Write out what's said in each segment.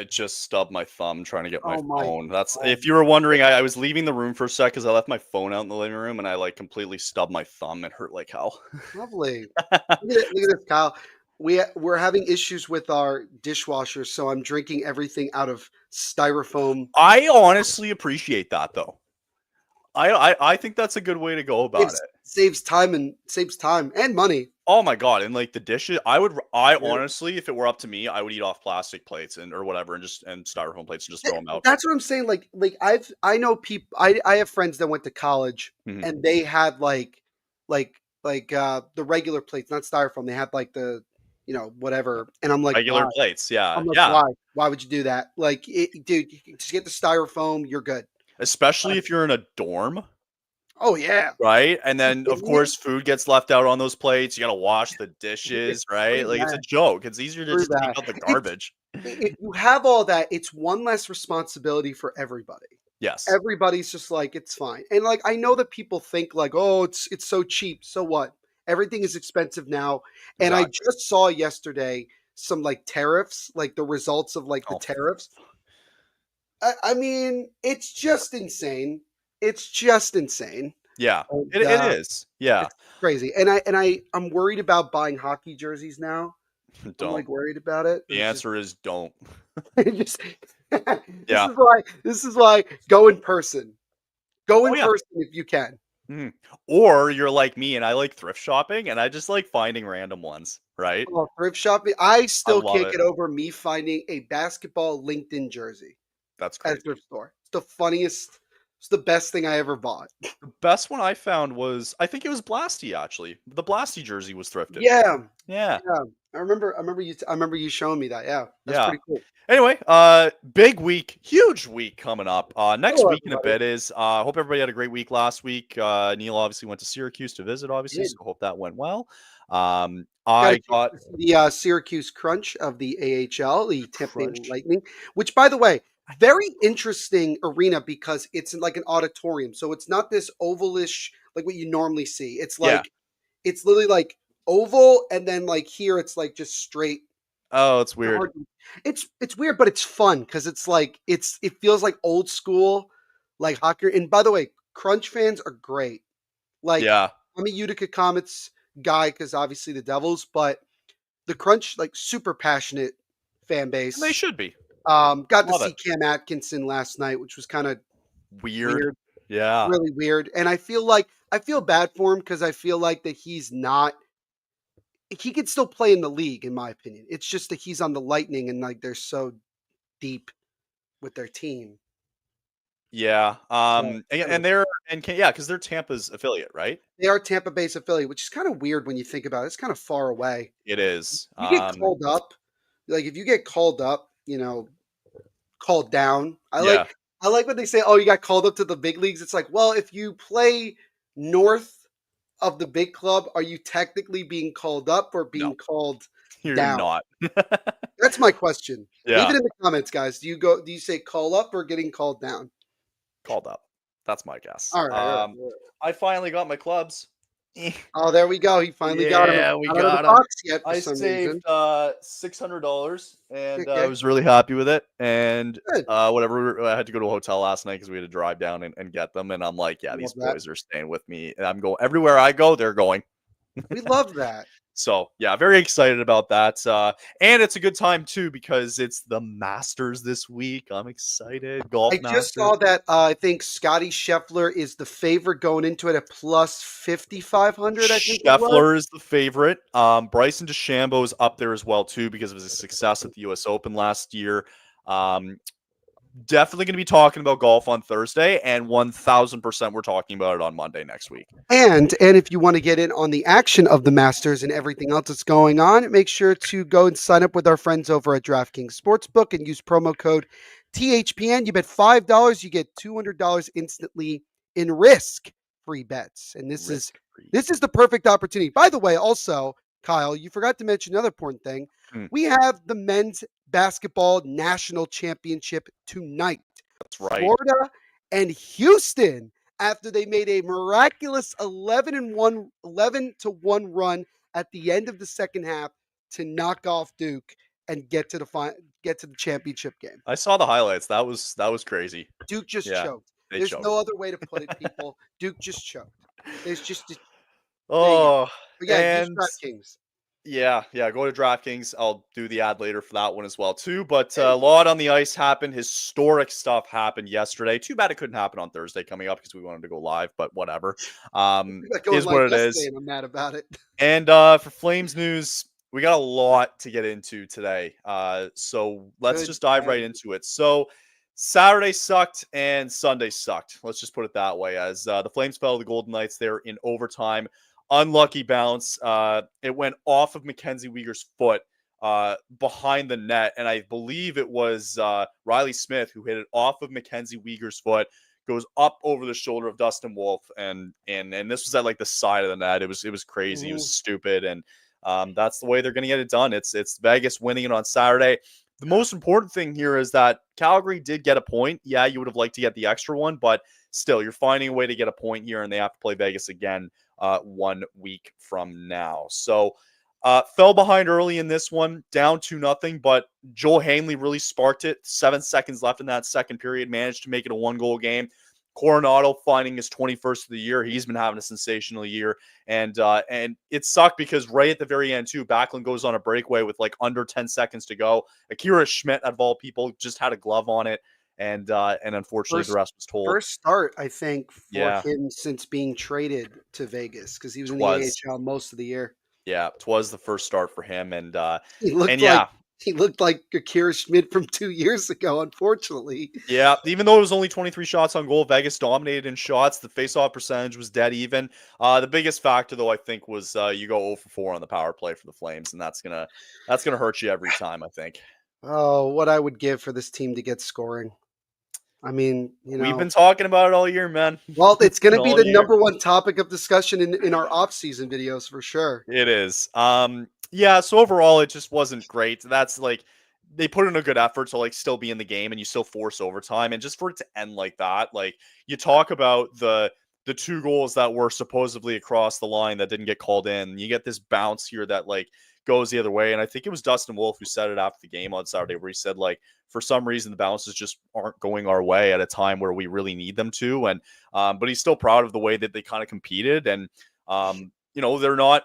I just stubbed my thumb trying to get my Oh my phone. That's God. if you were wondering, I was leaving the room for a sec because I left my phone out in the living room and I like completely stubbed my thumb. It hurt like hell. Lovely. Look at this, Kyle. We're having issues with our dishwasher, so I'm drinking everything out of styrofoam. I honestly appreciate that though. I think that's a good way to go about Saves it. saves time and money. Oh my god, and like the dishes, I Yeah. honestly, if it were up to me, I would eat off plastic plates and or whatever, and just and styrofoam plates and just throw them out. That's what I'm saying. Like I know people. I have friends that went to college Mhm. and they had the regular plates, not styrofoam. They had like the whatever. And I'm like, Regular why? plates, yeah, I'm like, yeah. why? Why would you do that? Like, dude, you can just get the styrofoam. You're good. Especially if you're in a dorm, Oh yeah. right? And You then of kidding me? course food gets left out on those plates. You gotta wash the dishes, right? Screw Like it's a that. joke. It's easier to Screw just take that. out the It's garbage. if you have all that, it's one less responsibility for everybody. Yes, Everybody's just like, it's fine. And like I know that people think like, oh, it's so cheap. So what? Everything is expensive now. And I exactly. just saw yesterday some like tariffs, like the results of like the Oh, tariffs. I mean, it's just insane. It's just insane. yeah. And It is. Yeah. it's crazy. And I'm worried about buying hockey jerseys now. I'm Don't. like worried about it. The It's just answer is don't. it just this Yeah. is why go in person. Go Oh in yeah. person if you can. Mhm. Or you're like me and I like thrift shopping and I just like finding random ones, right? Oh, thrift shopping. I I still love can't it. get over me finding a basketball LinkedIn jersey That's at a crazy. thrift store. It's the funniest. It's the best thing I ever bought. The best one I found was I think it was Blasty actually. The Blasty jersey was thrifted. Yeah, Yeah. yeah. I remember you showing me that. Yeah, that's Yeah. pretty cool. Anyway, big week, huge week coming up. Next Hello, week in a everybody. bit is hope everybody had a great week last week. Neil obviously went to Syracuse to visit, obviously, Did so hope that went well. got a I chance got to see the Syracuse Crunch of the AHL, the Tampa Bay crunch. Lightning, which, by the way, very interesting arena because it's like an auditorium. So it's not this ovalish like what you normally see. It's Yeah. like it's literally like oval, and then like here it's like just straight. Oh, it's weird. It's weird, but it's fun because it's like it feels like old school, like hockey. And by the way, Crunch fans are great. Like Yeah. I'm a Utica Comets guy because obviously the Devils, but the Crunch like super passionate fan And they base. should be. Got to Love it. see Cam Atkinson last night, which was kind of Weird. weird, Yeah. really weird. And I feel bad for him because I feel like that he could still play in the league, in my opinion. It's just that he's on the Lightning and like they're so deep with their team. Yeah. So And anyway, they're and can, yeah, because they're Tampa's affiliate, right? they are Tampa Bay's affiliate, which is kind of weird when you think about it. It's kind of far away. It is. You get called up, like if you get called up, called down. I Yeah. like I like when they say, "Oh, you got called up to the big leagues." It's like, well, if you play north of the big club, are you technically being called up or No, being called you're down? not. That's my question. Leave Yeah. it in the comments, guys. Do you say call up or getting called down? Called up. That's my guess. All right, all right. All right. I finally got my clubs. Eh, Oh, there we go. He finally got him. yeah, we Not out of the got them. box yet for I some reason. saved $600 and I Okay, was really happy with it. And good. whatever, I had to go to a hotel last night because we had to drive down and get them. And I'm like, yeah, Love these that. boys are staying with me. And I'm going everywhere I go, they're going. We love that. So yeah, very excited about that. And it's a good time too because it's the Masters this week. I'm excited. Golf I just Masters. saw that I think Scotty Scheffler is the favorite going into it at plus 5,500. I think it was. Scheffler is the favorite. Bryson DeChambeau is up there as well too because of his success at the U.S. Open last year. Um, Definitely going to be talking about golf on Thursday, and 1,000% we're talking about it on Monday next week. And if you want to get in on the action of the Masters and everything else that's going on, make sure to go and sign up with our friends over at DraftKings Sportsbook and use promo code THPN. You bet $5, you get $200 instantly in risk-free bets. And this is Risk free. this is the perfect opportunity. By the way, also, Kyle, you forgot to mention another important thing. Hmm, We have the men's basketball national championship tonight. that's right. Florida and Houston after they made a miraculous 11 to 1 run at the end of the second half to knock off Duke and get to the championship game. I saw the highlights. That was crazy. Duke just Yeah, choked. they There's choked. no other way to put it, people. Duke just choked. There's just there you go. Oh, But yeah, use and DraftKings. yeah, go to DraftKings. I'll do the ad later for that one as well too. But There a you go. lot on the ice happened. Historic stuff happened yesterday. Too bad it couldn't happen on Thursday coming up because we wanted to go live. But whatever, We got going is live what it yesterday, is. and I'm mad about it. And for Flames news, we got a lot to get into today. So let's Good, just dive bad. right into it. So Saturday sucked and Sunday sucked. Let's just put it that way. As the Flames fell to the Golden Knights there in overtime. Unlucky bounce. It went off of Mackenzie Weegar's foot behind the net. And I believe it was Riley Smith who hit it off of Mackenzie Weegar's foot, goes up over the shoulder of Dustin Wolf, and this was at like the side of the net. It was crazy. It was Mhm. stupid, and that's the way they're going to get it done. It's Vegas winning it on Saturday. The most important thing here is that Calgary did get a point. Yeah, you would have liked to get the extra one, but still, you're finding a way to get a point here, and they have to play Vegas again 1 week from now. So fell behind early in this one, down 2-0, but Joel Hanley really sparked it. 7 seconds left in that second period, managed to make it a 1-goal game. Coronado finding his 21st of the year. He's been having a sensational year. And it sucked because right at the very end, too, Backlund goes on a breakaway with like under 10 seconds to go. Akira Schmidt, out of all people, just had a glove on it. And unfortunately, the First rest was told. first start, I think, for Yeah, him since being traded to Vegas because he was in the twas. AHL most of the year. Yeah, twas the first start for him. He And looked like yeah, he looked like Akira Schmidt from 2 years ago, unfortunately. Yeah, even though it was only 23 shots on goal, Vegas dominated in shots. The faceoff percentage was dead even. The biggest factor, though, I think, was you go 0 for 4 on the power play for the Flames, and that's gonna hurt you every time. I think Oh, what I would give for this team to get scoring. I mean, we've been talking about it all year, man. well, it's gonna be All the year. number one topic of discussion in our off-season videos for sure. It is. Yeah, so overall it just wasn't great. That's like they put in a good effort to like still be in the game and you still force overtime. And just for it to end like that, like you talk about the 2 goals that were supposedly across the line that didn't get called in. You get this bounce here that like goes the other way. And I think it was Dustin Wolf who said it after the game on Saturday where he said like for some reason the bounces just aren't going our way at a time where we really need them to. And but he's still proud of the way that they kind of competed. And they're not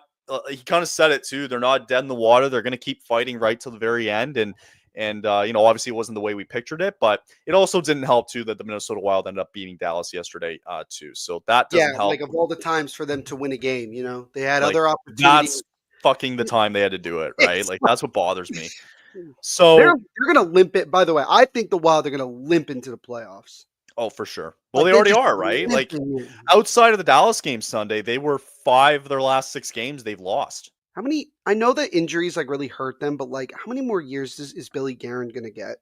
he kind of said it too. They're not dead in the water. They're going to keep fighting right till the very end. And obviously it wasn't the way we pictured it, but it also didn't help too that the Minnesota Wild ended up beating Dallas yesterday too. So that Yeah, doesn't help. like of all the times for them to win a game, they had Like other opportunities. that's fucking the time they had to do it, right? It's Like that's what bothers me. they're So, they're gonna limp it. By the way, I think the Wild are gonna limp into the playoffs. oh, for sure. Well, Like they they're already just are, right? Like limping in. outside of the Dallas game Sunday, they were 5 of their last 6 games they've lost. How many? I know that injuries like really hurt them, but like, how many more years is Billy Garen gonna get?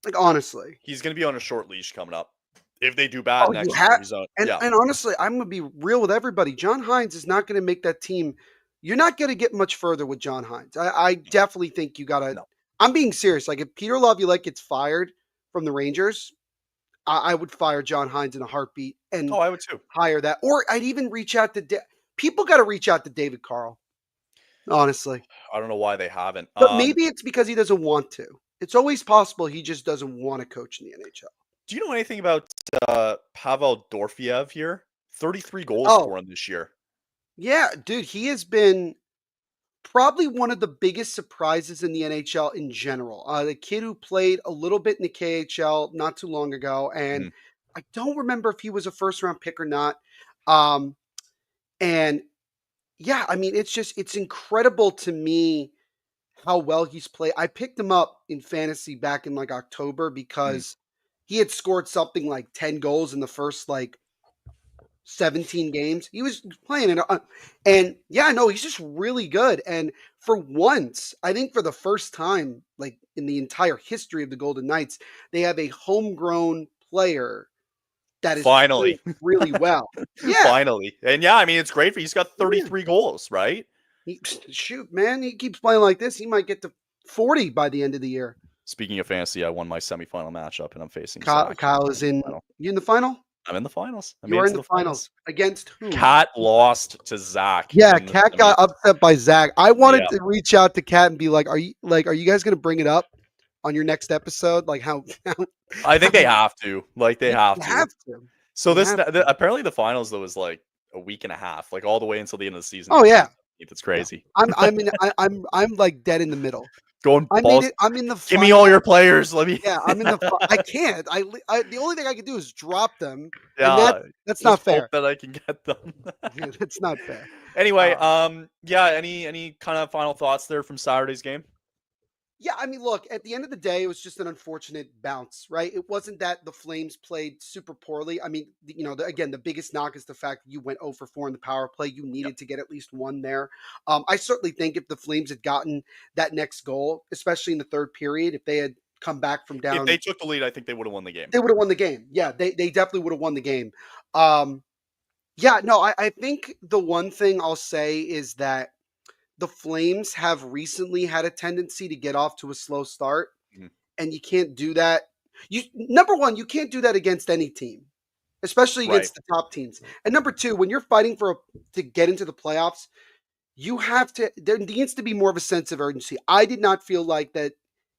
Like honestly. He's going to be on a short leash coming up. If they do bad Oh, you next year, have he's on. and Yeah. and honestly, I'm gonna be real with everybody. John Hines is not gonna make that team. You're not gonna get much further with John Hines. I definitely think you gotta. No. I'm being serious. Like if Peter Laviolette gets fired from the Rangers, I would fire John Hines in a heartbeat and Oh, I would too. hire that. Or I'd even reach out to people. Got to reach out to David Carl. Honestly, I don't know why they haven't. but maybe it's because he doesn't want to. It's always possible he just doesn't want to coach in the NHL. Do you know anything about Pavel Dorofeyev here? 33 goals Oh for him this year. yeah, dude, he has been probably one of the biggest surprises in the NHL in general. The kid who played a little bit in the KHL not too long ago, and Mhm. I don't remember if he was a first round pick or not. Um, and yeah, I mean, it's incredible to me how well he's played. I picked him up in fantasy back in like October Mhm. because he had scored something like 10 goals in the first like 17 games. He was playing it. And yeah, no, he's just really good. And for once, I think for the first time, like in the entire history of the Golden Knights, they have a homegrown player that is playing Finally. really well. Yeah. Finally. And yeah, I mean, it's great for he's got Yeah. 33 goals, right? Shoot, man, he keeps playing like this. He might get to 40 by the end of the year. Speaking of fantasy, I won my semifinal matchup and I'm facing Kyle, Zach in Kyle the is in. final. You in the final? I'm in the finals. I You made are it in to the the finals finals. against whom? Cat lost to Zach Yeah, in the Cat got semis. upset by Zach. I wanted Yeah, to reach out to Cat and be like, are you guys gonna bring it up on your next episode? Like how, I think how they have to. Like they you have have to. to. So You this have to. apparently the finals though is like a week and a half, like all the way until the end of the season, Oh December yeah. 17th. It's Yeah. crazy. I'm like dead in the middle. Going I made balls. it. I'm in the Give me all final. your players. Let me. Yeah, I'm in the. I can't. The only thing I can do is drop them, and Yeah, that's not just hope fair. that I can get them. That's not fair. Anyway, Um, yeah. Any kind of final thoughts there from Saturday's game? Yeah, I mean, look, at the end of the day, it was just an unfortunate bounce, right? It wasn't that the Flames played super poorly. I mean, again, the biggest knock is the fact that you went 0 for 4 in the power play. You Yep. needed to get at least one there. I certainly think if the Flames had gotten that next goal, especially in the third period, if they had come back from If they down, took the lead, I think they would have won the game. they would have won the game. Yeah. Yeah, they definitely would have won the game. Um, yeah, no, I think the one thing I'll say is that the Flames have recently had a tendency to get off to a slow start, Mhm. and you can't do that. You Number one, you can't do that against any team, especially Right. against the top teams. And number two, when you're fighting to get into the playoffs, you have to. There needs to be more of a sense of urgency. I did not feel like that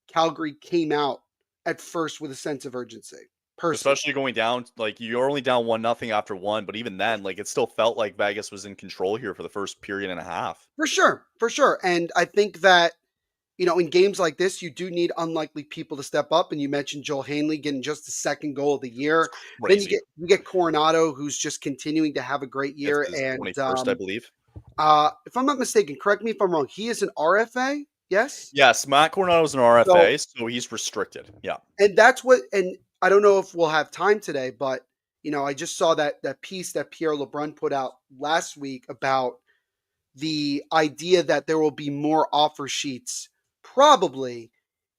Calgary came out at first with a sense of urgency, personally. Especially going down, like you're only down 1-0 after one, but even then, like it still felt like Vegas was in control here for the first period and a half. For sure, for sure. And I think that in games like this, you do need unlikely people to step up. And you mentioned Joel Hanley getting just the second goal of the It's year. Then crazy. you get Coronado, who's just continuing to have a great It's year. his And 21st, I believe. if I'm not mistaken, correct me if I'm wrong. He is an RFA, yes. Yes, Matt Coronado's an So, RFA, so he's restricted. Yeah. and that's what. And I don't know if we'll have time today, but I just saw that piece that Pierre LeBrun put out last week about the idea that there will be more offer sheets probably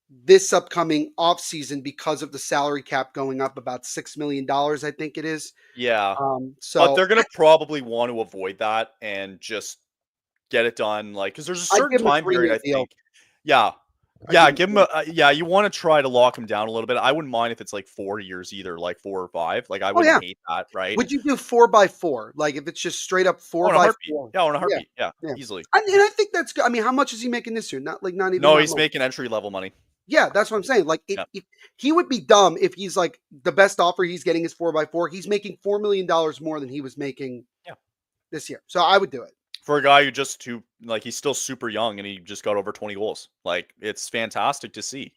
this upcoming offseason because of the salary cap going up about $6 million, I think it is. Yeah. But So they're gonna probably want to avoid that and just get it done, like because there's a I'd certain give him a time period, 3-year I deal. think. Yeah. I'd Yeah, give him give him a yeah, you wanna try to lock him down a little bit. I wouldn't mind if it's, like, 4 years either, like 4 or 5. Like, I Oh wouldn't yeah. hate that, right? Would you do 4x4? Like if it's just straight up Oh, four in a by heartbeat. four? Yeah, in a Yeah, heartbeat. Yeah, yeah. easily. And I think that's good. I mean, how much is he making this year? Not even No, that he's much. making entry level money. Yeah, that's what I'm saying. Like Yeah. if he would be dumb if he's like the best offer he's getting is 4x4. He's making $4 million more than he was making Yeah. this year. So I would do it. For a guy who like, he's still super young and he just got over 20 goals. Like, it's fantastic to see.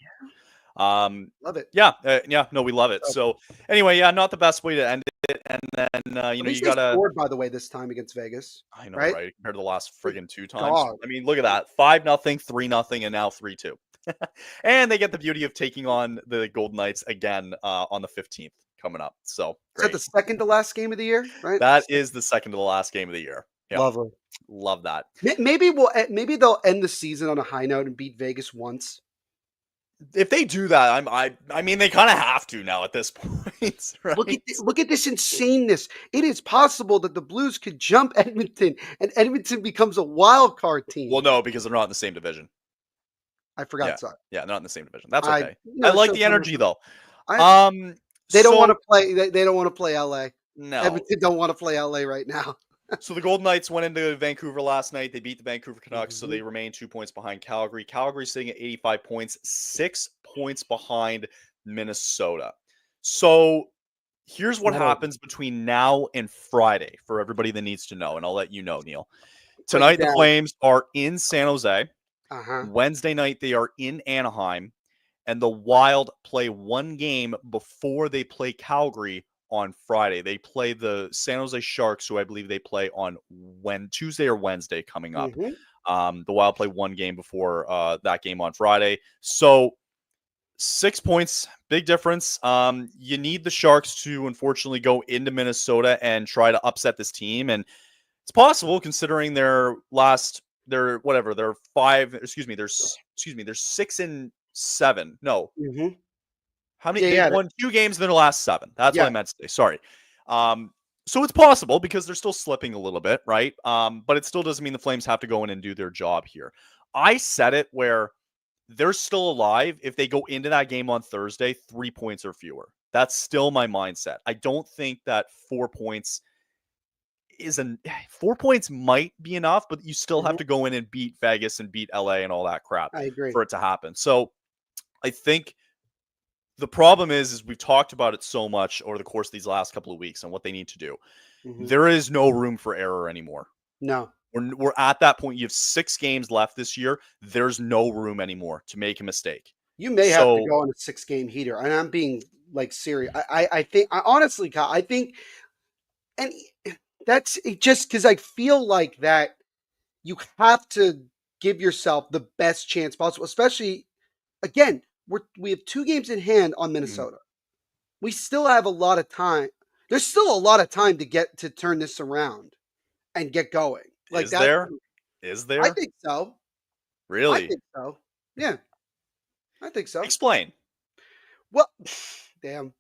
Love it. Yeah, yeah, no, we love it. So So, anyway, yeah, not the best way to end it, and then, at you least they gotta scored, by the way, this time against Vegas, I know, right? right? Compared to the last Good friggin' 2 times. God. I mean, look at that. 5-0, 3-0, and now 3-2. And they get the beauty of taking on the Golden Knights again, on the 15th coming up. So, Is that the great. second to last game of the year, right? That is the second to the last game of the year. Yep. Lovely. Love that. Maybe they'll end the season on a high note and beat Vegas once. If they do that, I mean, they kinda have to now at this point, right? Look at this insaneness. It is possible that the Blues could jump Edmonton and Edmonton becomes a wild card Well, team. no, because they're not in the same division. I Yeah. forgot. Sorry. Yeah, not in the same division. That's I okay. I it like shows the how much energy, though. I Um, they don't want so to play. They don't want to play LA. no. Edmonton don't want to play LA right now. So the Golden Knights went into Vancouver last night. They beat the Vancouver Canucks, so Mhm. they remain 2 points behind Calgary. Calgary's sitting at 85 points, 6 points behind Minnesota. So here's what Whoa. happens between now and Friday for everybody that needs to know, and I'll let you know, Neil. Break it Tonight, the down. Flames are in San Jose. Uh huh. Wednesday night, they are in Anaheim. And the Wild play one game before they play Calgary on Friday. They play the San Jose Sharks, who I believe they play on Tuesday or Wednesday coming up. Hmm. The Wild play one game before that game on Friday. So 6 points, big difference. You need the Sharks to unfortunately go into Minnesota and try to upset this team. And it's possible considering their whatever, they're 6-7. No, Hmm. how many? Yeah. They've Yeah. won 2 games in their last 7. That's what Yeah. I meant to say. Sorry. So it's possible because they're still slipping a little bit, right? But it still doesn't mean the Flames have to go in and do their job here. I said it where they're still alive if they go into that game on Thursday 3 points or fewer. That's still my mindset. I don't think that 4 points 4 points might be enough, but you still have Mhm. to go in and beat Vegas and beat LA and all that crap I agree. for it to happen. So I think the problem is we've talked about it so much over the course of these last couple of weeks and what they need to do. Mhm. There is no room for error anymore. No. We're at that point. You have 6 games left this year. There's no room anymore to make a mistake. You may have to So go on a 6-game heater, and I'm being, like, serious. I think I honestly, Kyle, I think and that's it just because I feel like that you have to give yourself the best chance possible, especially, again, we have 2 games in hand on mhm. Minnesota. We still have a lot of time. There's still a lot of time to turn this around and get going. Like, Is that's there? Is I there? think so. I Really? think so. Yeah, I think so. Explain. Well, damn.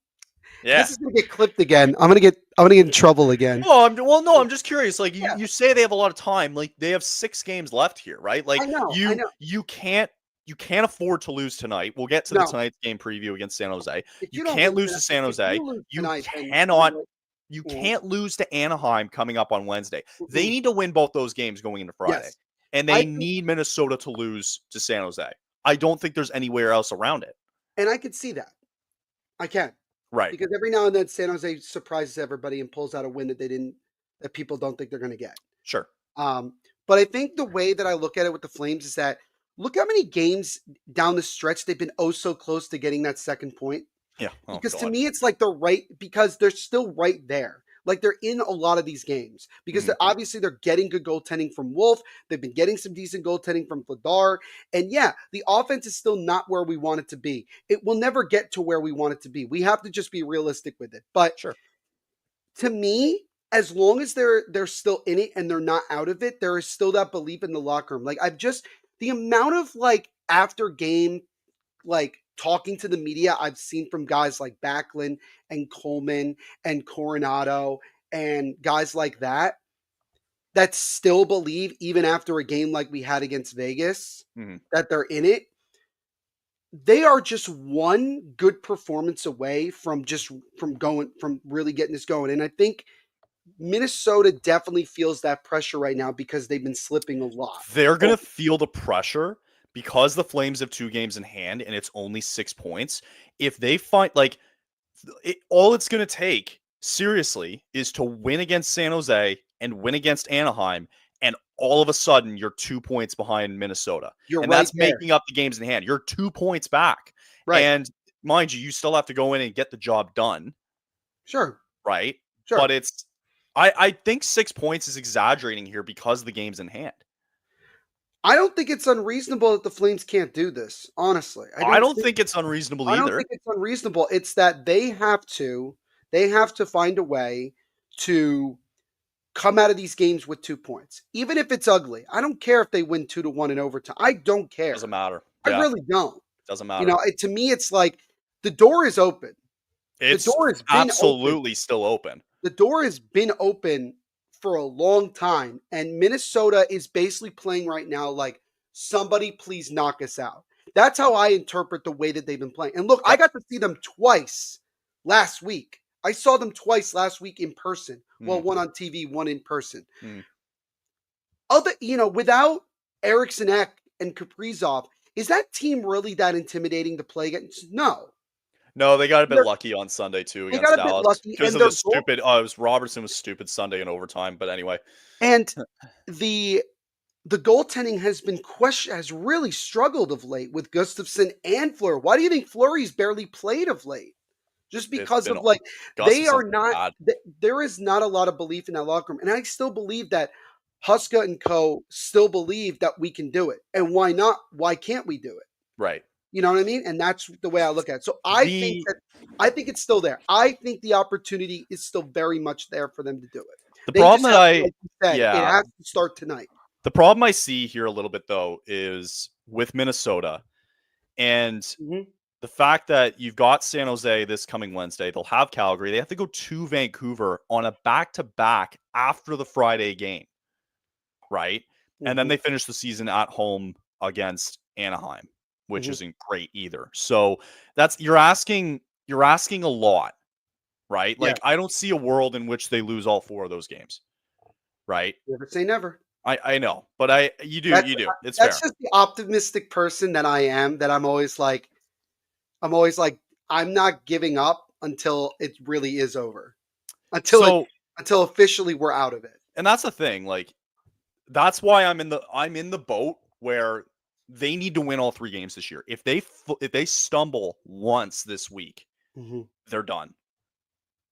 Yeah. This is gonna get clipped again. I'm gonna get in trouble again. No, I'm just curious. Like you, Yeah, you say they have a lot of time. Like they have 6 games left here, right? I Like know, I know. you can't afford to lose tonight. We'll get to the No, tonight's game preview against San Jose. if You you don't can't lose lose to tonight, San if you Jose. lose You tonight, then cannot what? you Mhm, can't lose to Anaheim coming up on Wednesday. They mm-mm. need to win both those games going into Friday. Yes, And I they think, need Minnesota to lose to San Jose. I don't think there's anywhere else around it. and I can see that. I can, Right. because every now and then San Jose surprises everybody and pulls out a win that people don't think they're gonna get. Sure. Um, but I think the way that I look at it with the Flames is that look how many games down the stretch they've been oh so close to getting that second point. Yeah. Oh Because to God. me, it's like because they're still right there. Like they're in a lot of these games because Mhm. they're getting good goaltending from Wolf. They've been getting some decent goaltending from Vladar. And yeah, the offense is still not where we want it to be. It will never get to where we want it to be. We have to just be realistic with it. But Sure. to me, as long as they're still in it and they're not out of it, there is still that belief in the locker room. Like I've just the amount of like after game like talking to the media I've seen from guys like Backlund and Coleman and Coronado and guys like that still believe even after a game like we had against Vegas Mhm. that they're in it. They are just one good performance away from really getting this going. And I think Minnesota definitely feels that pressure right now because they've been slipping a lot. They're Oh, gonna feel the pressure because the Flames have 2 games in hand and it's only 6 points. If they find all it's gonna take seriously is to win against San Jose and win against Anaheim, and all of a sudden you're 2 points behind Minnesota, you're and right that's there. making up the games in hand. You're 2 points back, Right. and mind you, you still have to go in and get the job done, Sure. right? But Sure. I think 6 points is exaggerating here because of the games in hand. I don't think it's unreasonable that the Flames can't do this. Honestly, I don't think it's unreasonable I don't either. think it's unreasonable. It's that they have to find a way to come out of these games with 2 points, even if it's ugly. I don't care if they win 2-1 in overtime. I don't care. Doesn't matter. I Yeah, really don't. doesn't You matter. know, to me, it's like the door is open. The It's door has been open. absolutely still open. The door has been open for a long time, and Minnesota is basically playing right now like somebody please knock us out. That's how I interpret the way that they've been playing. And look, I Yep. got to see them twice last week. I saw them twice last week in person. Well, Mhm, one on TV, one in person. mhm. Without Eriksson Ek and Kaprizov, is that team really that intimidating to play against? No. No, they got a bit They're, lucky on Sunday too they against got a bit Dallas lucky, because and of their the goal stupid. Oh, it was Robertson was stupid Sunday in overtime. But anyway, and the the goaltending has really struggled of late with Gustafson and Fleury. Why do you think Fleury's barely played of late? Just it's because been of like they are Gustafson's been not. bad. There is not a lot of belief in that locker room, and I still believe that Huska and Co. still believe that we can do it. And why not? Why can't we do it? Right. You know what I mean? And that's the way I look at it. So The I think it's still there. I think the opportunity is still very much there for them to do it. the They just problem that have to, I like you said, it yeah has to start tonight. the problem I see here a little bit though is with Minnesota and Mhm. the fact that you've got San Jose this coming Wednesday. They'll have Calgary. They have to go to Vancouver on a back to back after the Friday game, right? And then Mhm. they finish the season at home against Anaheim, which Mhm. isn't great either. So that's you're asking you're asking a lot, right? Yeah. Like, I don't see a world in which they lose all 4 of those games, right? Never say never. I know, but That's you do. It's that's fair. just the optimistic person that I am, that I'm always like, I'm not giving up until it really is over. Until it So, until officially we're out of it. and that's the thing, like, that's why I'm in the boat where they need to win all 3 games this year. If they stumble once this week, Mhm. they're done.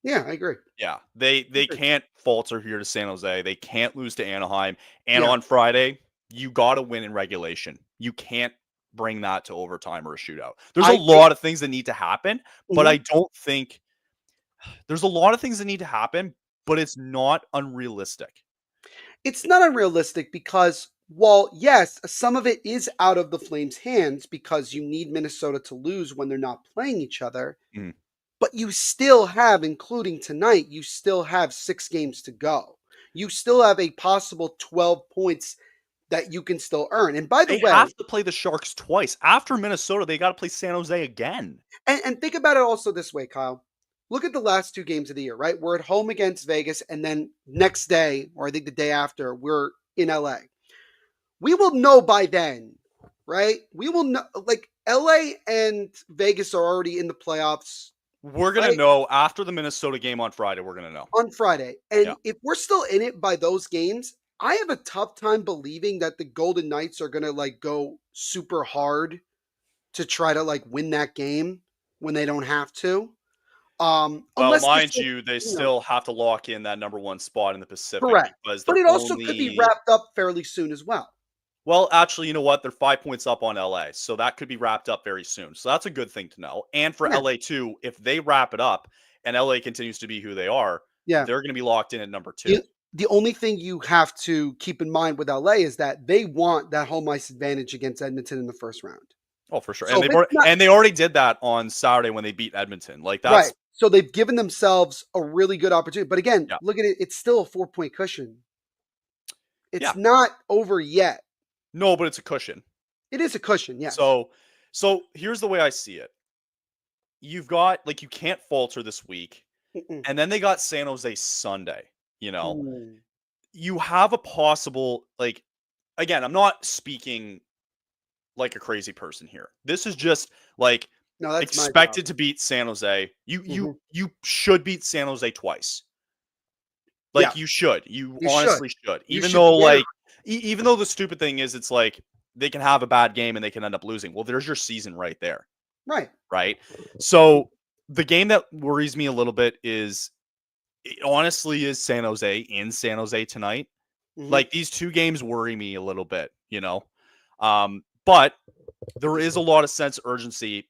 Yeah, I agree. Yeah, I they agree. can't falter here to San Jose. They can't lose to Anaheim. And Yeah, on Friday, you got to win in regulation. You can't bring that to overtime or a shootout. There's a I think lot of things that need to happen, but I mhm. don't think there's a lot of things that need to happen, but it's not unrealistic. It's not unrealistic because, while yes, some of it is out of the Flames' hands because you need Minnesota to lose when they're not playing each other, Mm. but you still have, including tonight, you still have 6 games to go. You still have a possible 12 points that you can still earn. And by the They way, have to play the Sharks twice. After Minnesota, they got to play San Jose again. and think about it also this way, Kyle. Look at the last 2 games of the year, right? We're at home against Vegas, and then next day, or I think the day after, we're in LA. We will know by then, right? We will know, like, LA and Vegas are already in the playoffs, We're going to right? know after the Minnesota game on Friday. We're going to know. On Friday. Yeah. And if we're still in it by those games, I have a tough time believing that the Golden Knights are going to like go super hard to try to like win that game when they don't have to. Well, Unless this, mind you, they you know, still have to lock in that number 1 spot in the Pacific correct. because But they're it also could be only wrapped up fairly soon as well. well, actually, you know what? They're 5 points up on LA, so that could be wrapped up very soon. So that's a good thing to know. And for Yeah. LA too, if they wrap it up and LA continues to be who they are, Yeah. they're going to be locked in at number 2. The the only thing you have to keep in mind with LA is that they want that home ice advantage against Edmonton in the first round. Oh, for sure. So if it's not And they already did that on Saturday when they beat Edmonton. Like right, that's so they've given themselves a really good opportunity. But again, yeah. look at it; it's still a 4 point cushion. It's Yeah. not over yet. No, but it's a cushion. It is a cushion, yes. So here's the way I see it. You've got like you can't falter this week. Mm-mm. And then they got San Jose Sunday, you know. Ooh. You have a possible like again, I'm not speaking like a crazy person here. This is just like No, that's my job. expected to beat San Jose. Mhm. You should beat San Jose twice. Yeah, Like you should. You you should. honestly should. You Even should though dare. like even though the stupid thing is it's like they can have a bad game and they can end up losing. Well, there's your season right there, Right. right? So the game that worries me a little bit is it honestly is San Jose in San Jose tonight. Mhm. Like these 2 games worry me a little bit, you know. But there is a lot of sense of urgency.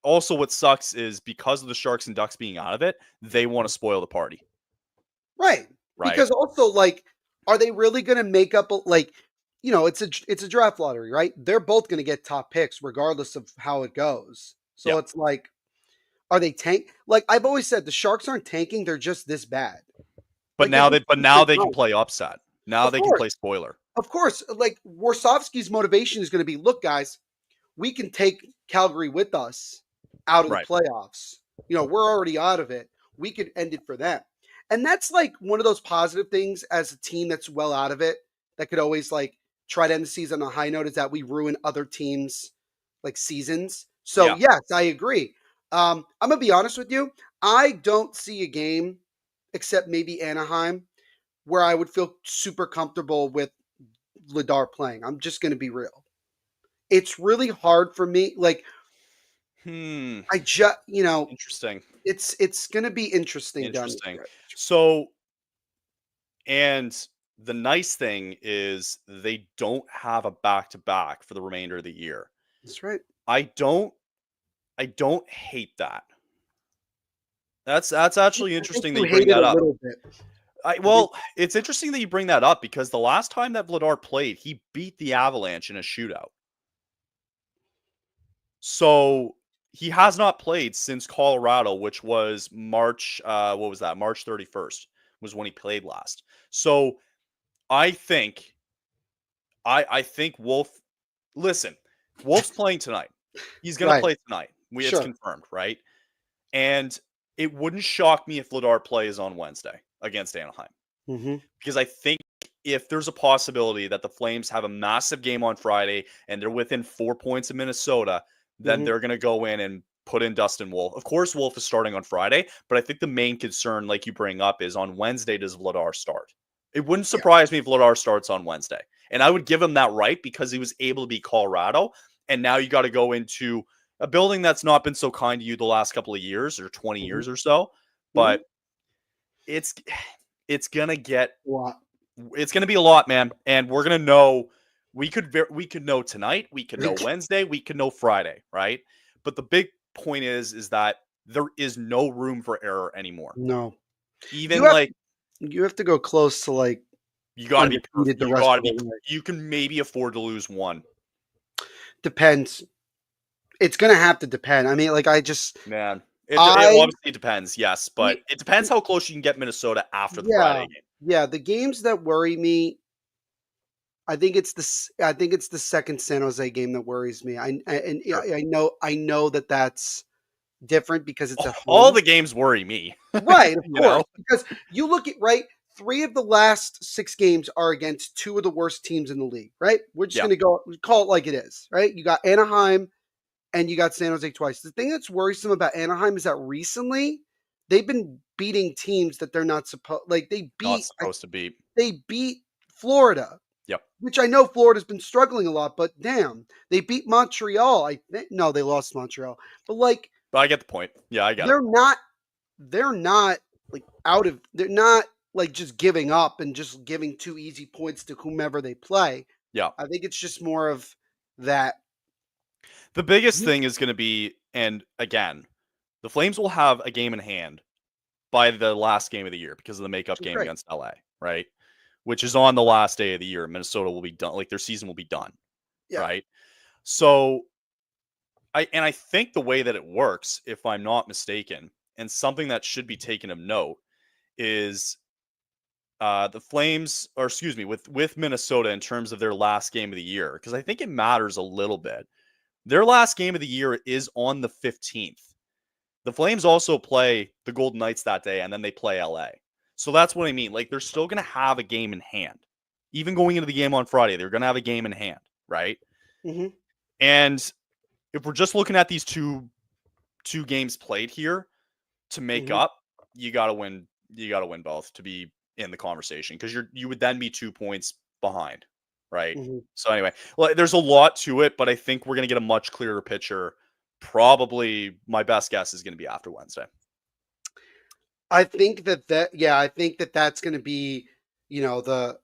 Also, what sucks is because of the Sharks and Ducks being out of it, they want to spoil the party, Right. right? Because also, like, are they really gonna make up like, it's a draft lottery, right? They're both gonna get top picks regardless of how it goes. Yeah. So it's like, are they like I've always said, the Sharks aren't tanking, they're just this bad. Like they're just But super now they can good. play upset. Now Of they can course. play spoiler. Of course. Like Warsawski's motivation is gonna be, look, guys, we can take Calgary with us out of the Right. playoffs. We're already out of it. We could end it for them. And that's like one of those positive things as a team that's well out of it that could always like try to end the season on a high note, is that we ruin other teams like seasons. So Yeah. yes, I agree. I'm gonna be honest with you. I don't see a game except maybe Anaheim where I would feel super comfortable with Ladar playing. I'm just gonna be real. It's really hard for me. Like, Hmm. I just, Interesting. it's going to be interesting down the Interesting. stretch. So, and the nice thing is they don't have a back to back for the remainder of the year. That's right. I don't I don't hate that. That's actually I think interesting that you you bring hate it that a up. little bit. I think Well, it's interesting that you bring that up because the last time that Vladar played, he beat the Avalanche in a shootout. So he has not played since Colorado, which was March. What was that? March 31st was when he played last. So I think I think Wolf. Listen, Wolf's playing tonight. He's going to right. play tonight. It's Sure. confirmed, right? And it wouldn't shock me if Vladar plays on Wednesday against Anaheim. Mm-hmm. Because I think if there's a possibility that the Flames have a massive game on Friday and they're within 4 points of Minnesota, then Mm-hmm. they're going to go in and put in Dustin Wolf. Of course, Wolf is starting on Friday, but I think the main concern, like you bring up, is on Wednesday, does Vladar start? It wouldn't Yeah. surprise me if Vladar starts on Wednesday. And I would give him that right because he was able to beat Colorado. And now you got to go into a building that's not been so kind to you the last couple of years or 20 Mm-hmm. years or so. Mm-hmm. But it's it's gonna get Wow. it's gonna be a lot, man. And we're gonna know. We could know tonight. We could know Wednesday. We could know Friday, right? But the big point is that there is no room for error anymore. No. You Even have like you have to go close to like you got to be perfect. undefeated the You rest got to of the be. way. You can maybe afford to lose one. Depends. It's gonna have to depend. I mean, like Man, it I obviously depends, yes, but it depends how close you can get Minnesota after the yeah, Friday game. yeah. The games that worry me, I think it's the second San Jose game that worries me. Sure. I know that that's different because it's at All home. the games worry me. Right, of You course. know? Because you look at right, 3 of the last 6 games are against 2 of the worst teams in the league, right? We're just Yeah. gonna go call it like it is, right? You got Anaheim and you got San Jose twice. The thing that's worrisome about Anaheim is that recently they've been beating teams that they're not supposed like Not supposed to be. they beat Florida, Yep. which I know Florida's been struggling a lot, but damn, they beat Montreal. I think no, they lost Montreal. But like But I get the point. Yeah, I get it. they're not they're not like they're not like just giving up and just giving 2 easy points to whomever they play. Yeah. I think it's just more of that. The biggest thing is going to be, and again, the Flames will have a game in hand by the last game of the year because of the makeup game Great. against LA, right? Which is on the last day of the year. Minnesota will be done, like their season will be done, Yeah. right? So I think the way that it works, if I'm not mistaken, and something that should be taken of note is the Flames, or excuse me, with Minnesota in terms of their last game of the year, because I think it matters a little bit. Their last game of the year is on the 15th. The Flames also play the Golden Knights that day, and then they play LA. So that's what I mean. Like, they're still going to have a game in hand. Even going into the game on Friday, they're going to have a game in hand, right? Mm-hmm. And if we're just looking at these two games played here to make Mm-hmm. up, you got to win. You got to win both to be in the conversation because you would then be 2 points behind, right? Mm-hmm. So anyway, well, there's a lot to it, but I think we're going to get a much clearer picture. Probably my best guess is going to be after Wednesday. I think I think that that's going to be, the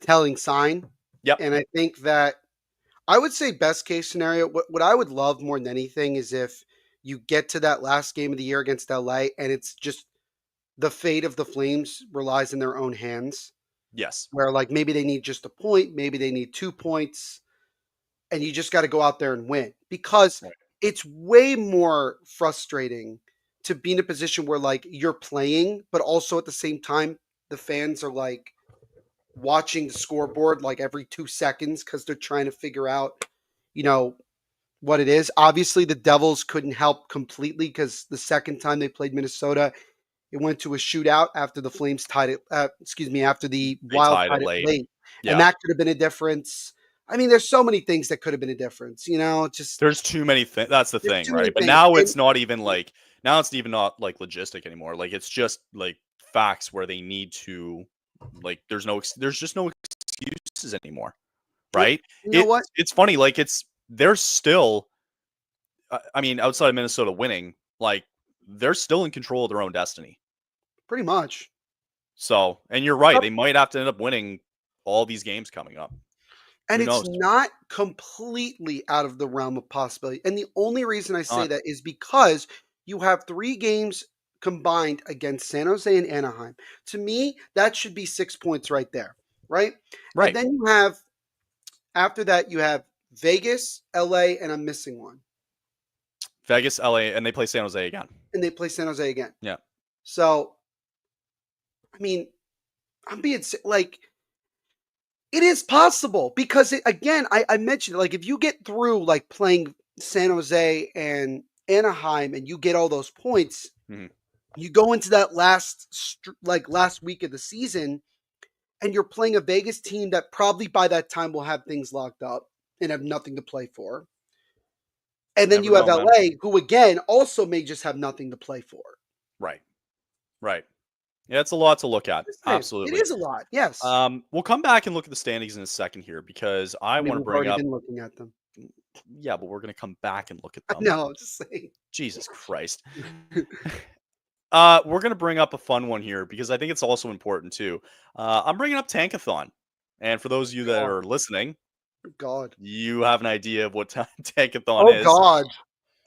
telling sign. Yep. And I think that I would say best case scenario, what I would love more than anything is if you get to that last game of the year against LA and it's just the fate of the Flames relies in their own hands, Yes. where like maybe they need just a point, maybe they need 2 points, and you just got to go out there and win because Right. it's way more frustrating to be in a position where like you're playing, but also at the same time the fans are like watching the scoreboard like every 2 seconds because they're trying to figure out, you know, what it is. Obviously, the Devils couldn't help completely because the second time they played Minnesota, it went to a shootout after the Flames tied it. After the They Wild tied tied it it late. late, and Yeah. that could have been a difference. I mean, there's so many things that could have been a difference. Just There's too many things. That's the there's thing, too many right? But things. now And it's not even like not like logistic anymore. Like it's just like facts where they need to like there's just no excuses anymore, you right? know what? It's funny like they're still I mean outside of Minnesota winning, like they're still in control of their own destiny. Pretty much. So, and you're right, they might have to end up winning all these games coming up. And Who it's knows? not completely out of the realm of possibility. And the only reason I say Not that is because you have 3 games combined against San Jose and Anaheim. To me, that should be 6 points right there, right? And right. then you have after that you have Vegas, LA, and I'm missing one. Vegas, LA, and they play San Jose again. And they play San Jose again. Yeah. So, I mean, I'm being like it is possible because again, I mentioned like if you get through like playing San Jose and Anaheim and you get all those points, Mhm. you go into that last week of the season and you're playing a Vegas team that probably by that time will have things locked up and have nothing to play for. And then Never you have know, man. LA, who again also may just have nothing to play for. Right. Right. Yeah, it's a lot to look at. Just saying, it Absolutely. is a lot. Yes. We'll come back and look at the standings in a second here because I I mean, want to we've bring already up. been looking at them. Yeah, but we're gonna come back and look at I them. know. I'm just saying. Jesus Christ. We're gonna bring up a fun one here because I think it's also important too. I'm bringing up Tankathon, and for those of you that God, are listening, God. you have an idea of what Tankathon Oh is. God.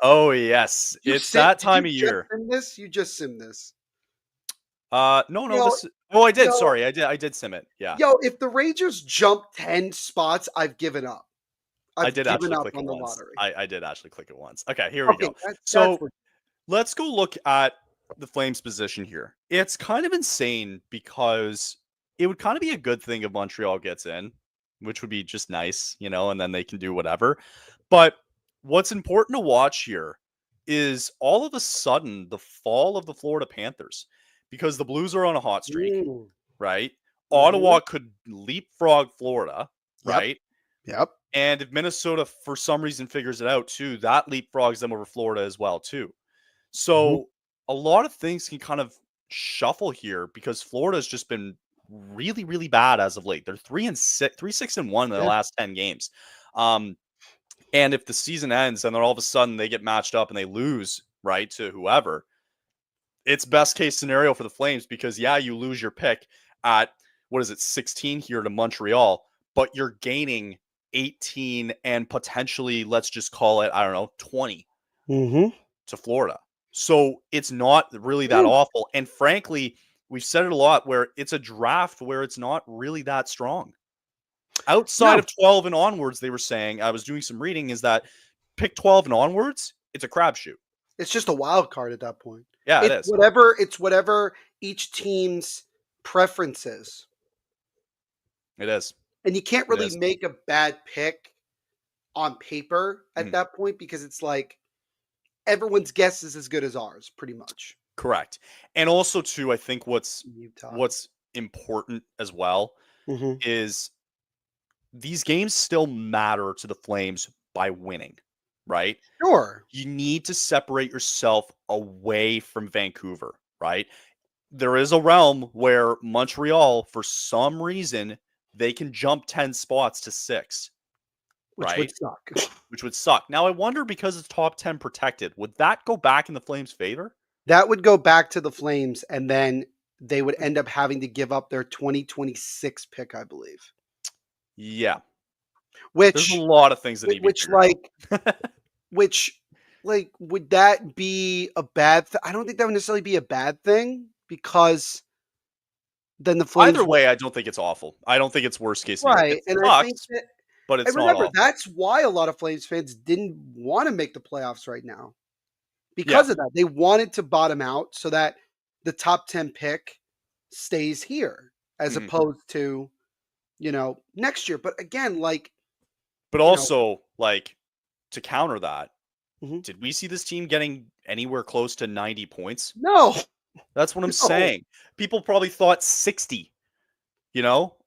Oh yes, You it's sim? that Did time you of just year. sim this? You just sim this. No, no, Yo, this. Oh, I did. yo, Sorry, I did sim it. Yeah, yo. If the Rangers jump 10 spots, I've given up. I I've did given actually up click it on the once. lottery. I did actually click it once. Okay, here we Okay, go. that's So let's go look at the Flames' position here. It's kind of insane because it would kind of be a good thing if Montreal gets in, which would be just nice, and then they can do whatever. But what's important to watch here is all of a sudden the fall of the Florida Panthers because the Blues are on a hot streak, mm, right? mhm. Ottawa could leapfrog Florida, Yep. right? Yep. And if Minnesota for some reason figures it out too, that leapfrogs them over Florida as well too. Mhm. So a lot of things can kind of shuffle here because Florida's just been really, really bad as of late. They're 3-6, 3-6-1 in their Yeah. last 10 games. Um, and if the season ends and then all of a sudden they get matched up and they lose, right, to whoever, it's best case scenario for the Flames because yeah, you lose your pick at what is it, 16 here to Montreal, but you're gaining 18 and potentially let's just call it, I don't know, 20 Mhm. to Florida. So it's not really that Yeah. awful. And frankly, we've said it a lot where it's a draft where it's not really that strong. Outside No, of 12 and onwards, they were saying, I was doing some reading, is that pick 12 and onwards, it's a crapshoot. it's just a wild card at that point. Yeah, it It's is. whatever. It's whatever each team's preferences, It is. and you can't It really is. make a bad pick on paper at Mhm. that point because it's like everyone's guess is as good as ours, pretty much. Correct. And also too, I think what's Utah. what's important as well Mhm. is these games still matter to the Flames by winning, right? Sure. You need to separate yourself away from Vancouver, right? There is a realm where Montreal, for some reason, they can jump 10 spots to 6, Which would right? suck. Which would suck. Now, I wonder because it's top 10 protected, would that go back in the Flames' favor? That would go back to the Flames, and then they would end up having to give up their 2026 pick, I believe. Yeah. There's a Which lot of things that need to be which, figured out. like which, like, would that be a bad I don't think that would necessarily be a bad thing because then the Either Flames would. way, I don't think it's awful. I don't think it's worst case scenario. It Right, and I think sucks, that but and it's not remember, awful. that's why a lot of Flames fans didn't wanna make the playoffs right now. Yeah. Because of that, they wanted to bottom out so that the top 10 pick stays here as Mhm. opposed to, next year. But again, like, But you know also, like, to counter that, Mhm. did we see this team getting anywhere close to 90 points? No, That's what I'm no. saying. People probably thought 60,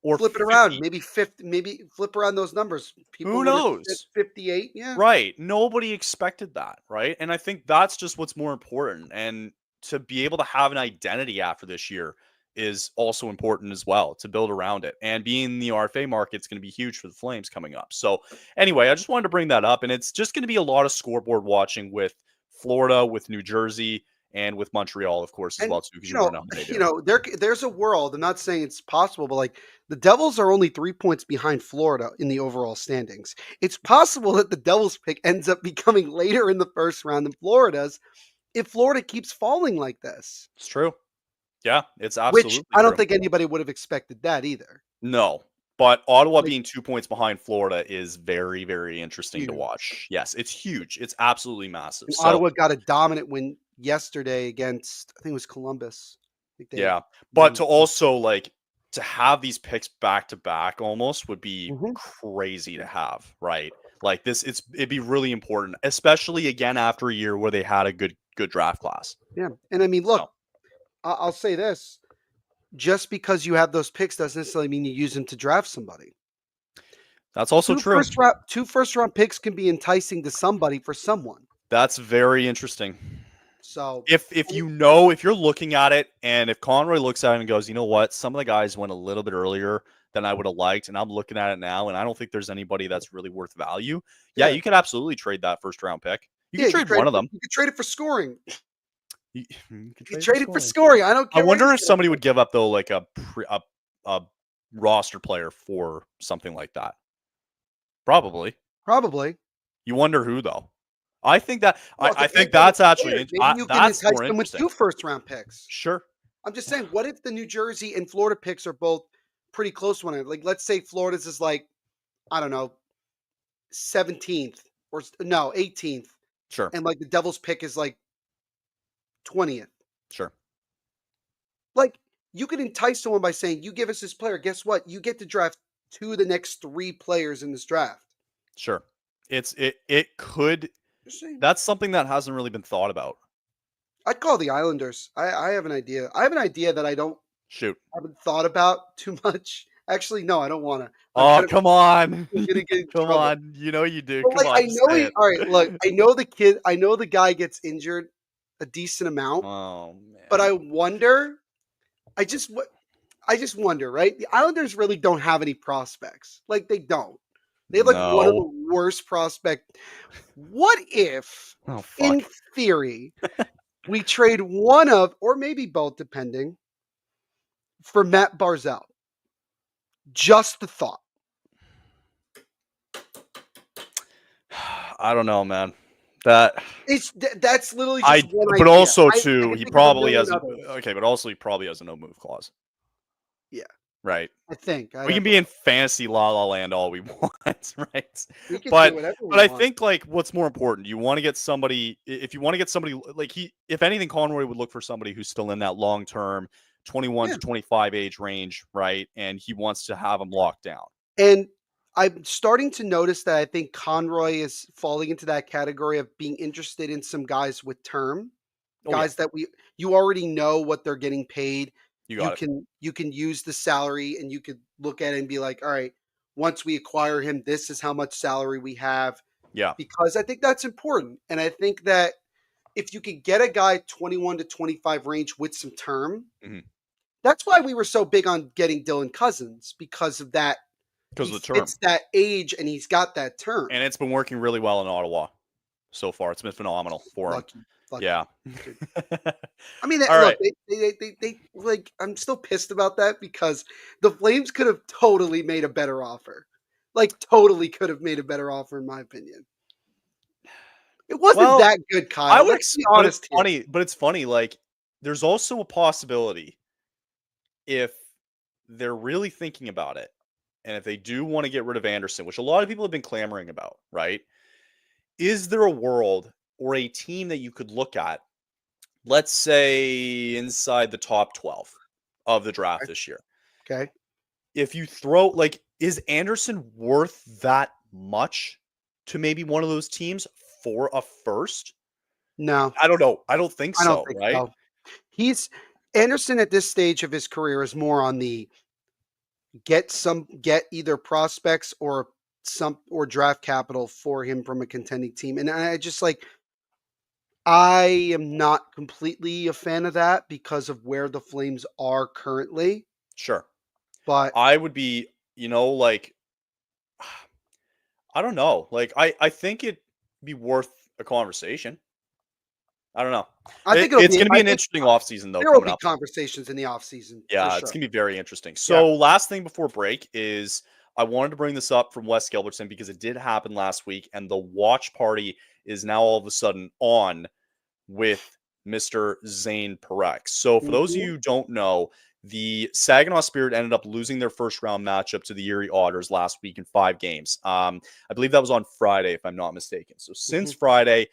or Flip it around, 50. maybe 50, maybe flip around those numbers. People Who would have said knows? 58, yeah. Right. Nobody expected that, right? And I think that's just what's more important. And to be able to have an identity after this year is also important as well to build around it. And being in the RFA market is going to be huge for the Flames coming up. So, anyway, I just wanted to bring that up. And it's just going to be a lot of scoreboard watching with Florida, with New Jersey, and with Montreal, of course, as And well, too, because you want to know how they do. there's a world. I'm not saying it's possible, but like the Devils are only 3 points behind Florida in the overall standings. It's possible that the Devils pick ends up becoming later in the first round than Florida's if Florida keeps falling like this. It's true. Yeah, it's Which absolutely I don't true. think anybody would have expected that either. No, but Ottawa Like being 2 points behind Florida is very, very interesting to huge. watch. Yes, it's huge. It's absolutely massive. And So, Ottawa got a dominant win yesterday against I think it was Columbus. I think they yeah. But won. to also, like, to have these picks back to back almost would be Mhm. crazy to have, right? Like it'd be really important, especially again after a year where they had a good draft class. Yeah. And I mean, look, So I'll say this. Just because you have those picks doesn't necessarily mean you use them to draft somebody. that's also true. Two first round picks can be enticing to somebody for someone. That's very interesting. So If if you're looking at it and if Conroy looks at it and goes, you know what, some of the guys went a little bit earlier than I would have liked, and I'm looking at it now, and I don't think there's anybody that's really worth value. Yeah, yeah, you could absolutely trade that first round pick. You yeah, can trade one of them. You could trade it for scoring. You can You trade trade it for scoring. I don't I care. What wonder you if somebody would give up though, like a roster player for something like that. Probably. Probably. You wonder who though. I think that Well, I it think depends on the that's actually players. Maybe you can that's entice more them with interesting. 2 first round picks. Sure. I'm just saying, what if the New Jersey and Florida picks are both pretty close to one another? Like, let's say Florida's is like, I don't know, 17th or no, 18th, Sure. and like the Devils pick is like 20th. Sure. Like, you could entice someone by saying, "You give us this player. Guess what? You get to draft 2 of the next 3 players in this draft." Sure. It could Just saying. that's something that hasn't really been thought about. I'd call the Islanders. I have an idea. I have an idea that I Shoot. haven't thought about too much. Actually, no, I don't want to. Oh, come on. I'm gonna get in Come trouble. on. You know you do. But Come like, I on, just know say he. it. All right, look, I know the kid. I know the guy gets injured a decent amount, Oh man. but I wonder. I just wonder, right? The Islanders really don't have any prospects. Like they don't. They have like one of No. the worst prospect. What if, Oh fuck. in theory, we trade one of, or maybe both, depending, for Matt Barzell? Just the thought. I don't know, man. That That's literally I just one but idea. also I too, can he think of a probably million has a others. okay, but also he probably has a no move clause. Yeah, Right. I think We can be in fantasy la la land all we want, right? we can do But whatever we but I want. think like what's more important, you want to get somebody if you want to get somebody like if anything, Conroy would look for somebody who's still in that long term 21 Yeah. to 25 age range, right? And he wants to have them locked down. And I'm starting to notice that I think Conroy is falling into that category of being interested in some guys with term, Oh yeah, guys that you already know what they're getting paid. you got it. You can use the salary and you could look at it and be like, all right, once we acquire him, this is how much salary we have. Yeah. Because I think that's important. And I think that if you could get a guy 21 to 25 range with some term, Mhm. that's why we were so big on getting Dylan Cousins because of that. Because He of the term. fits that age and he's got that term. And it's been working really well in Ottawa so far. It's been phenomenal for him. Lucky. Yeah. I mean, All look, right. they like. I'm still pissed about that because the Flames could have totally made a better offer. Like, totally could have made a better offer, in my opinion. It wasn't Well, that good, Kyle. I would, Let's be but it's honest here. funny. But it's funny. Like, there's also a possibility if they're really thinking about it, and if they do want to get rid of Anderson, which a lot of people have been clamoring about, right? Is there a world or a team that you could look at, let's say inside the top 12 of the draft this year? Okay. If you throw, like, is Anderson worth that much to maybe one of those teams for a first? No, I don't know. I don't think I don't so, think right? so. He's Anderson at this stage of his career is more on the get either prospects or draft capital for him from a contending team. And I just like I am not completely a fan of that because of where the Flames are currently. Sure. But I would be, like, I don't know. Like, I think it'd be worth a conversation. I don't know. I think It's going to be an interesting offseason, though, there will coming be up. conversations in the offseason. Yeah, For it's sure. going to be very interesting. So, last thing before break is I wanted to bring this up from Wes Gilbertson because it did happen last week, and the watch party is now all of a sudden on with Mr. Zane Parekh. So, for those of you who don't know, the Saginaw Spirit ended up losing their first round matchup to the Erie Otters last week in 5 games. I believe that was on Friday, if I'm not mistaken. So, since Friday,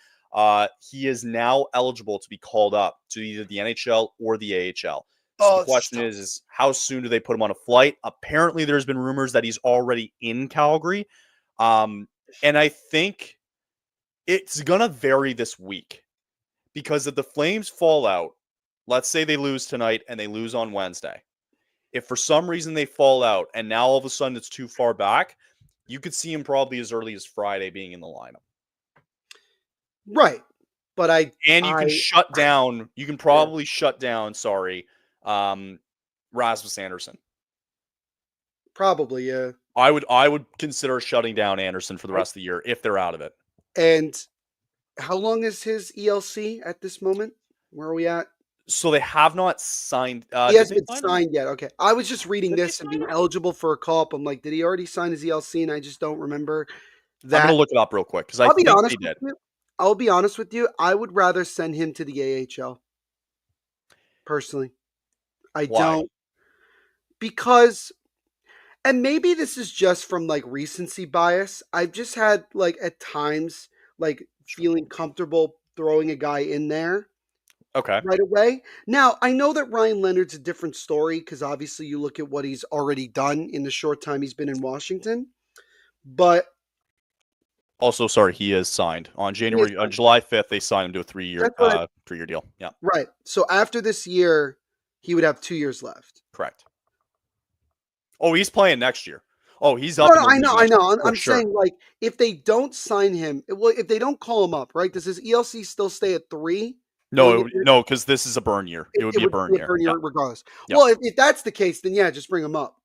he is now eligible to be called up to either the NHL or the AHL. So the question is how soon do they put him on a flight? Apparently, there's been rumors that he's already in Calgary. And I think it's going to vary this week because if the Flames fall out, let's say they lose tonight and they lose on Wednesday. If for some reason they fall out and now all of a sudden it's too far back, you could see him probably as early as Friday being in the lineup. Right. But you can shut down. You can probably shut down. Rasmus Anderson. Probably, yeah. I would consider shutting down Anderson for the rest of the year if they're out of it. And how long is his ELC at this moment? Where are we at? So they have not signed. He hasn't been signed yet. Okay. I was just reading this and being him? eligible for a call-up. I'm like, did he already sign his ELC? And I just don't remember that. I'm gonna look it up real quick because I I'll be think honest they did. with you. I'll be honest with you. I would rather send him to the AHL. Personally, I don't, because, and maybe this is just from like recency bias. I've just had like at times like feeling comfortable throwing a guy in there. Okay. Right away. Now, I know that Ryan Leonard's a different story because obviously you look at what he's already done in the short time he's been in Washington. But also, sorry, he is signed on July 5th. They signed him to a 3-year deal. Yeah. Right. So after this year, he would have 2 years left. Correct. Oh, he's playing next year. Oh, he's up. No, I know. I'm saying, like, if they don't sign him, well, if they don't call him up, right? Does his ELC still stay at 3? No, because this is a burn year. It would be a burn year. Regardless. Yep. Well, if that's the case, then yeah, just bring him up.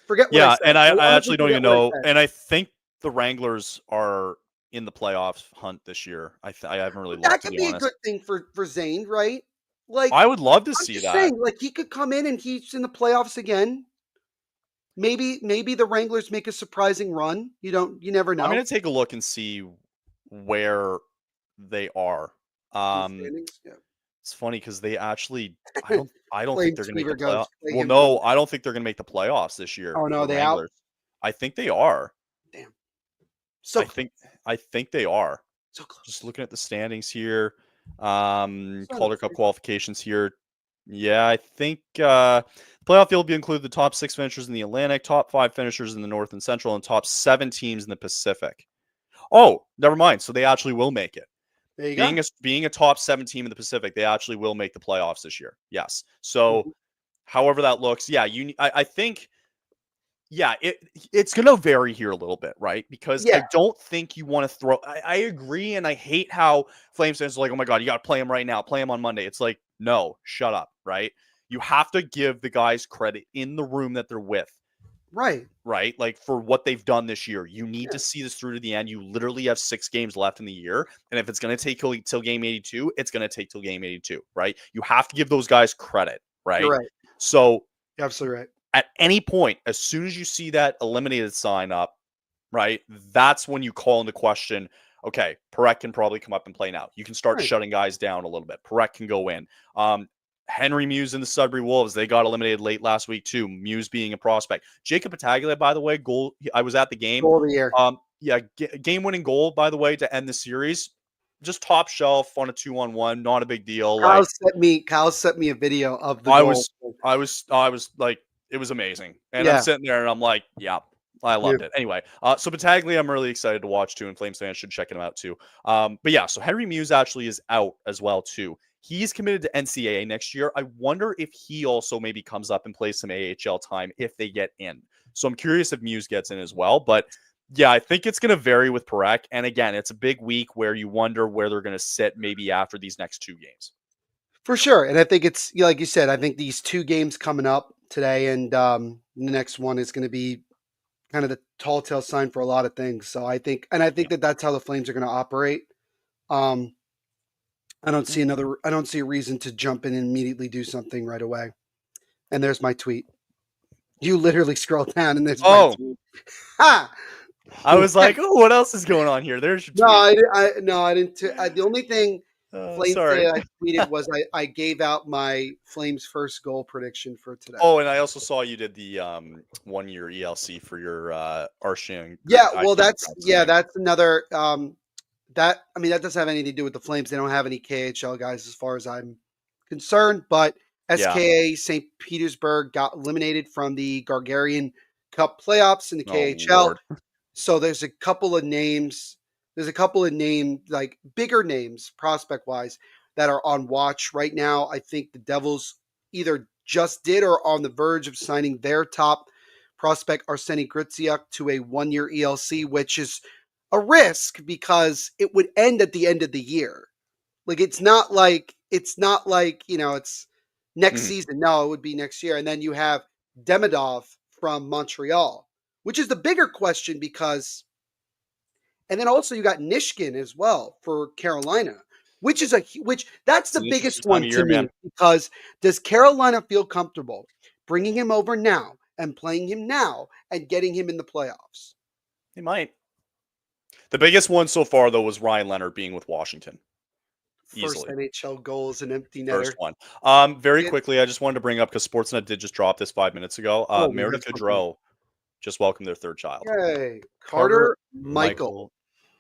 Forget what I said. And I actually don't even know. And I think the Wranglers are in the playoff hunt this year. I haven't really looked. That could be a good thing for Zane, right? Like, I would love to see that. Saying, like, he could come in and he's in the playoffs again. Maybe the Wranglers make a surprising run. You never know. I'm gonna take a look and see where they are. It's funny because they actually, I don't think they're gonna make the playoffs. Well, no, I don't think they're gonna make the playoffs this year. Oh no, they out. I think they are. Damn. So I think they are. So close. Just looking at the standings here, Calder Cup qualifications here. Yeah, I think playoff field will be included the top 6 finishers in the Atlantic, top 5 finishers in the North and Central, and top 7 teams in the Pacific. Oh, never mind. So they actually will make it. There you go. Being a top 7 team in the Pacific, they actually will make the playoffs this year. Yes. So, however that looks, yeah, I think, yeah, it's going to vary here a little bit, right? Because I don't think you want to throw. I agree, and I hate how Flames fans are like, oh my God, you got to play him right now. Play him on Monday. It's like, no, shut up, right? You have to give the guys credit in the room that they're with. Right. Right? Like, for what they've done this year. You need to see this through to the end. You literally have 6 games left in the year. And if it's going to take till game 82, it's going to take till game 82, right? You have to give those guys credit, right? You're right. So, you're absolutely right. At any point, as soon as you see that eliminated sign up, right, that's when you call into question, okay, Parekh can probably come up and play now. You can start shutting guys down a little bit. Parekh can go in. Henry Muse and the Sudbury Wolves, they got eliminated late last week too. Muse being a prospect. Jacob Battaglia, by the way, goal. I was at the game. Goal of the year. Game-winning goal, by the way, to end the series. Just top shelf on a 2-on-1, not a big deal. Kyle sent me a video of the goal. I was like, it was amazing. And I'm sitting there and I'm like, yeah, I loved it. Anyway, so Battaglia, I'm really excited to watch too, and Flames fans should check him out too. But yeah, so Henry Muse actually is out as well too. He's committed to NCAA next year. I wonder if he also maybe comes up and plays some AHL time if they get in. So I'm curious if Muse gets in as well. But yeah, I think it's going to vary with Parekh. And again, it's a big week where you wonder where they're going to sit maybe after these next 2 games. For sure. And I think it's, like you said, I think these 2 games coming up today and the next one is going to be kind of the tall tale sign for a lot of things. So I think that that's how the Flames are going to operate. I don't see a reason to jump in and immediately do something right away. And there's my tweet. You literally scroll down and there's my tweet. Ha! I was like, oh, what else is going on here? There's your tweet. I didn't. The only thing Flames Day I tweeted was I gave out my Flames first goal prediction for today. Oh, and I also saw you did the 1-year ELC for your Arshian. Yeah, well, that's another. That doesn't have anything to do with the Flames. They don't have any KHL guys as far as I'm concerned. But SKA St. Petersburg got eliminated from the Gargarian Cup playoffs in the KHL. Lord. So there's a couple of names. There's a couple of like bigger names, prospect wise, that are on watch right now. I think the Devils either just did or are on the verge of signing their top prospect, Arseny Gritziuk, to a 1-year ELC, which is a risk because it would end at the end of the year. Like it's not like it's next Mhm. season. No, it would be next year. And then you have Demidov from Montreal, which is the bigger question because and then also you got Nishkin as well for Carolina, which that's It's the an interesting biggest time one of to year, me man. because does Carolina feel comfortable bringing him over now and playing him now and getting him in the playoffs? They might. The biggest one so far, though, was Ryan Leonard being with Washington. First Easily. NHL goal as an empty First netter. one. Very It, quickly, I just wanted to bring up because Sportsnet did just drop this 5 minutes ago. oh, we have Meredith something. Gaudreau just welcomed their third child. Yay. Carter Carter Michael. Michael.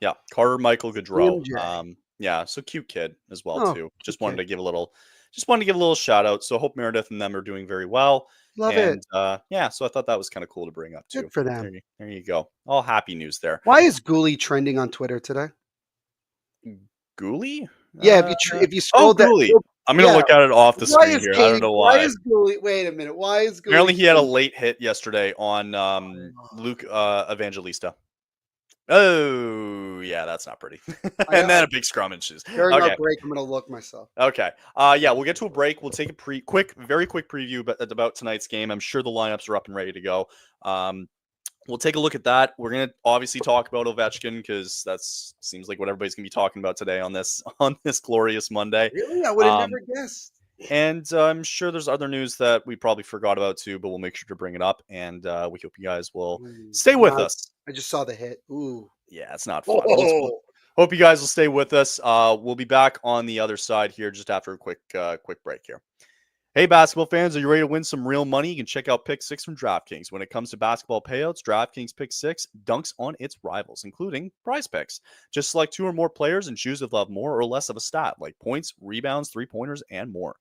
Yeah, Carter Michael Gaudreau. CMJ. Yeah, so cute kid as well Oh, too. cute Just wanted kid. to give a little shout out. So hope Meredith and them are doing very well. Love it. And yeah, so I thought that was kind of cool to bring up Good too. for them. There you go. All happy news there. Why is Ghoulie trending on Twitter today? Ghoulie? Yeah, if you scroll that, Ghoulie. I'm gonna yeah. look at it off the Why screen is here. I don't Katie? know Why why. is Ghoulie? Wait a minute. Why is Ghoulie Apparently, he had a trending? late hit yesterday on Oh, Luke Evangelista. Oh, yeah, that's not pretty. I And then a big scrummages. during our Okay. break, I'm gonna look myself. Okay. Yeah, we'll get to a break. We'll take a very quick preview about tonight's game. I'm sure the lineups are up and ready to go. We'll take a look at that. We're gonna obviously talk about Ovechkin because that's seems like what everybody's gonna be talking about today on this on this glorious Monday. Really, I would have Um, never guessed. and I'm sure there's other news that we probably forgot about too, but we'll make sure to bring it up. And we hope you guys will stay with Not. us. I just saw the hit. Ooh. Yeah, it's not fun. Oh. Hope you guys will stay with us. We'll be back on the other side here just after a quick break here. Hey, basketball fans, are you ready to win some real money? You can check out Pick 6 from DraftKings. When it comes to basketball payouts, DraftKings Pick 6 dunks on its rivals, including prize picks. Just select 2 or more players and choose if they'll have more or less of a stat, like points, rebounds, three-pointers, and more.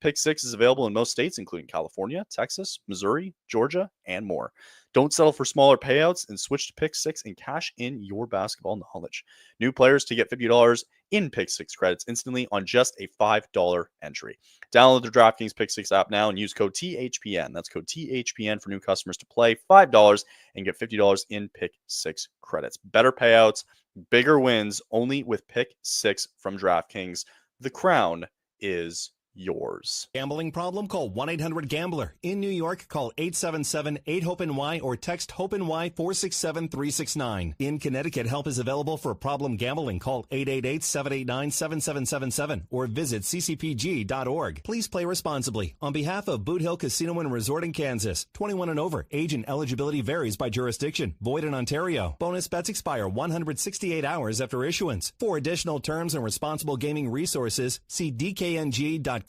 Pick 6 is available in most states, including California, Texas, Missouri, Georgia, and more. Don't settle for smaller payouts and switch to Pick 6 and cash in your basketball knowledge. New players to get $50 in Pick 6 credits instantly on just a $5 entry. Download the DraftKings Pick 6 app now and use code THPN. That's code THPN for new customers to play $5 and get $50 in Pick 6 credits. Better payouts, bigger wins, only with Pick 6 from DraftKings. The crown is yours. Gambling problem? Call 1-800-GAMBLER. In New York, call 877-8-HOPE-NY or text HOPE-NY 467-369. In Connecticut, help is available for problem gambling. Call 888-789-7777 or visit ccpg.org. Please play responsibly. On behalf of Boot Hill Casino and Resort in Kansas, 21 and over. Age and eligibility varies by jurisdiction. Void in Ontario. Bonus bets expire 168 hours after issuance. For additional terms and responsible gaming resources, see dkng.co/ice.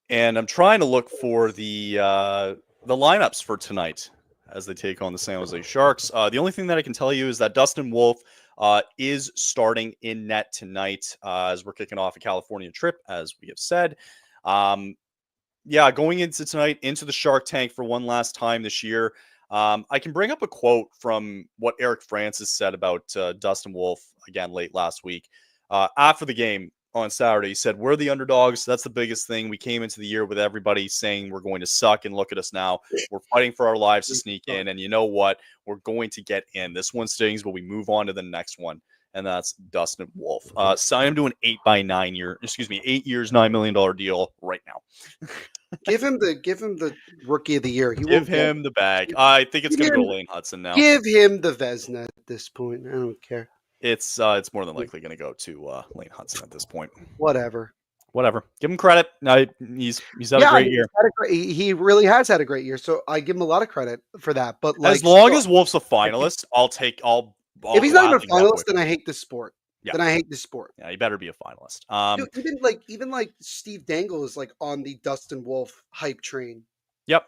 And I'm trying to look for the lineups for tonight as they take on the San Jose Sharks. The only thing that I can tell you is that Dustin Wolf is starting in net tonight as we're kicking off a California trip, as we have said. Yeah, going into tonight, into the Shark Tank for one last time this year. I can bring up a quote from what Eric Francis said about Dustin Wolf again late last week. After the game on Saturday, he said, "We're the underdogs. That's the biggest thing. We came into the year with everybody saying we're going to suck, and look at us now. We're fighting for our lives to sneak in, and you know what? We're going to get in. This one stings, but we move on to the next one." And that's Dustin Wolf. Sign him to an 8 years, $9 million deal right now. Give him the rookie of the year. He Give won't get him the bag. I think it's give going to go him, Lane Hudson now. give him the Vezina at this point. I don't care. It's more than likely going to go to Lane Hudson at this point. Whatever. Give him credit. No, he's had a great year. He really has had a great year. So I give him a lot of credit for that. But like, As long as Wolf's a finalist, I'll if he's not even a gladly walk finalist, away. then I hate this sport. Yeah. Then I hate this sport. Yeah, he better be a finalist. Dude, even like Steve Dangle is like on the Dustin Wolf hype train. Yep.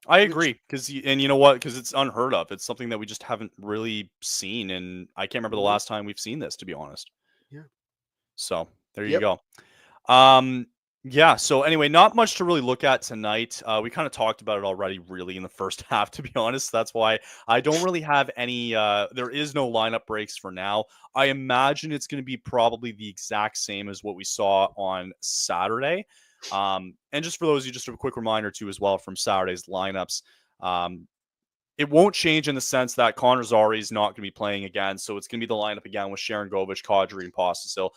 I agree and you know what? Because it's unheard of. It's something that we just haven't really seen, and I can't remember the last time we've seen this, to be honest. Yeah. So there you Yep. go. Yeah. So anyway, not much to really look at tonight. We kind of talked about it already, really, in the first half. To be honest, that's why I don't really have any. There is no lineup breaks for now. I imagine it's going to be probably the exact same as what we saw on Saturday. And just for those of you, just a quick reminder too, as well, from Saturday's lineups. Um, it won't change in the sense that Connor Zari is not going to be playing again. So it's going to be the lineup again with Sharon Govich, Kadri, and Posta.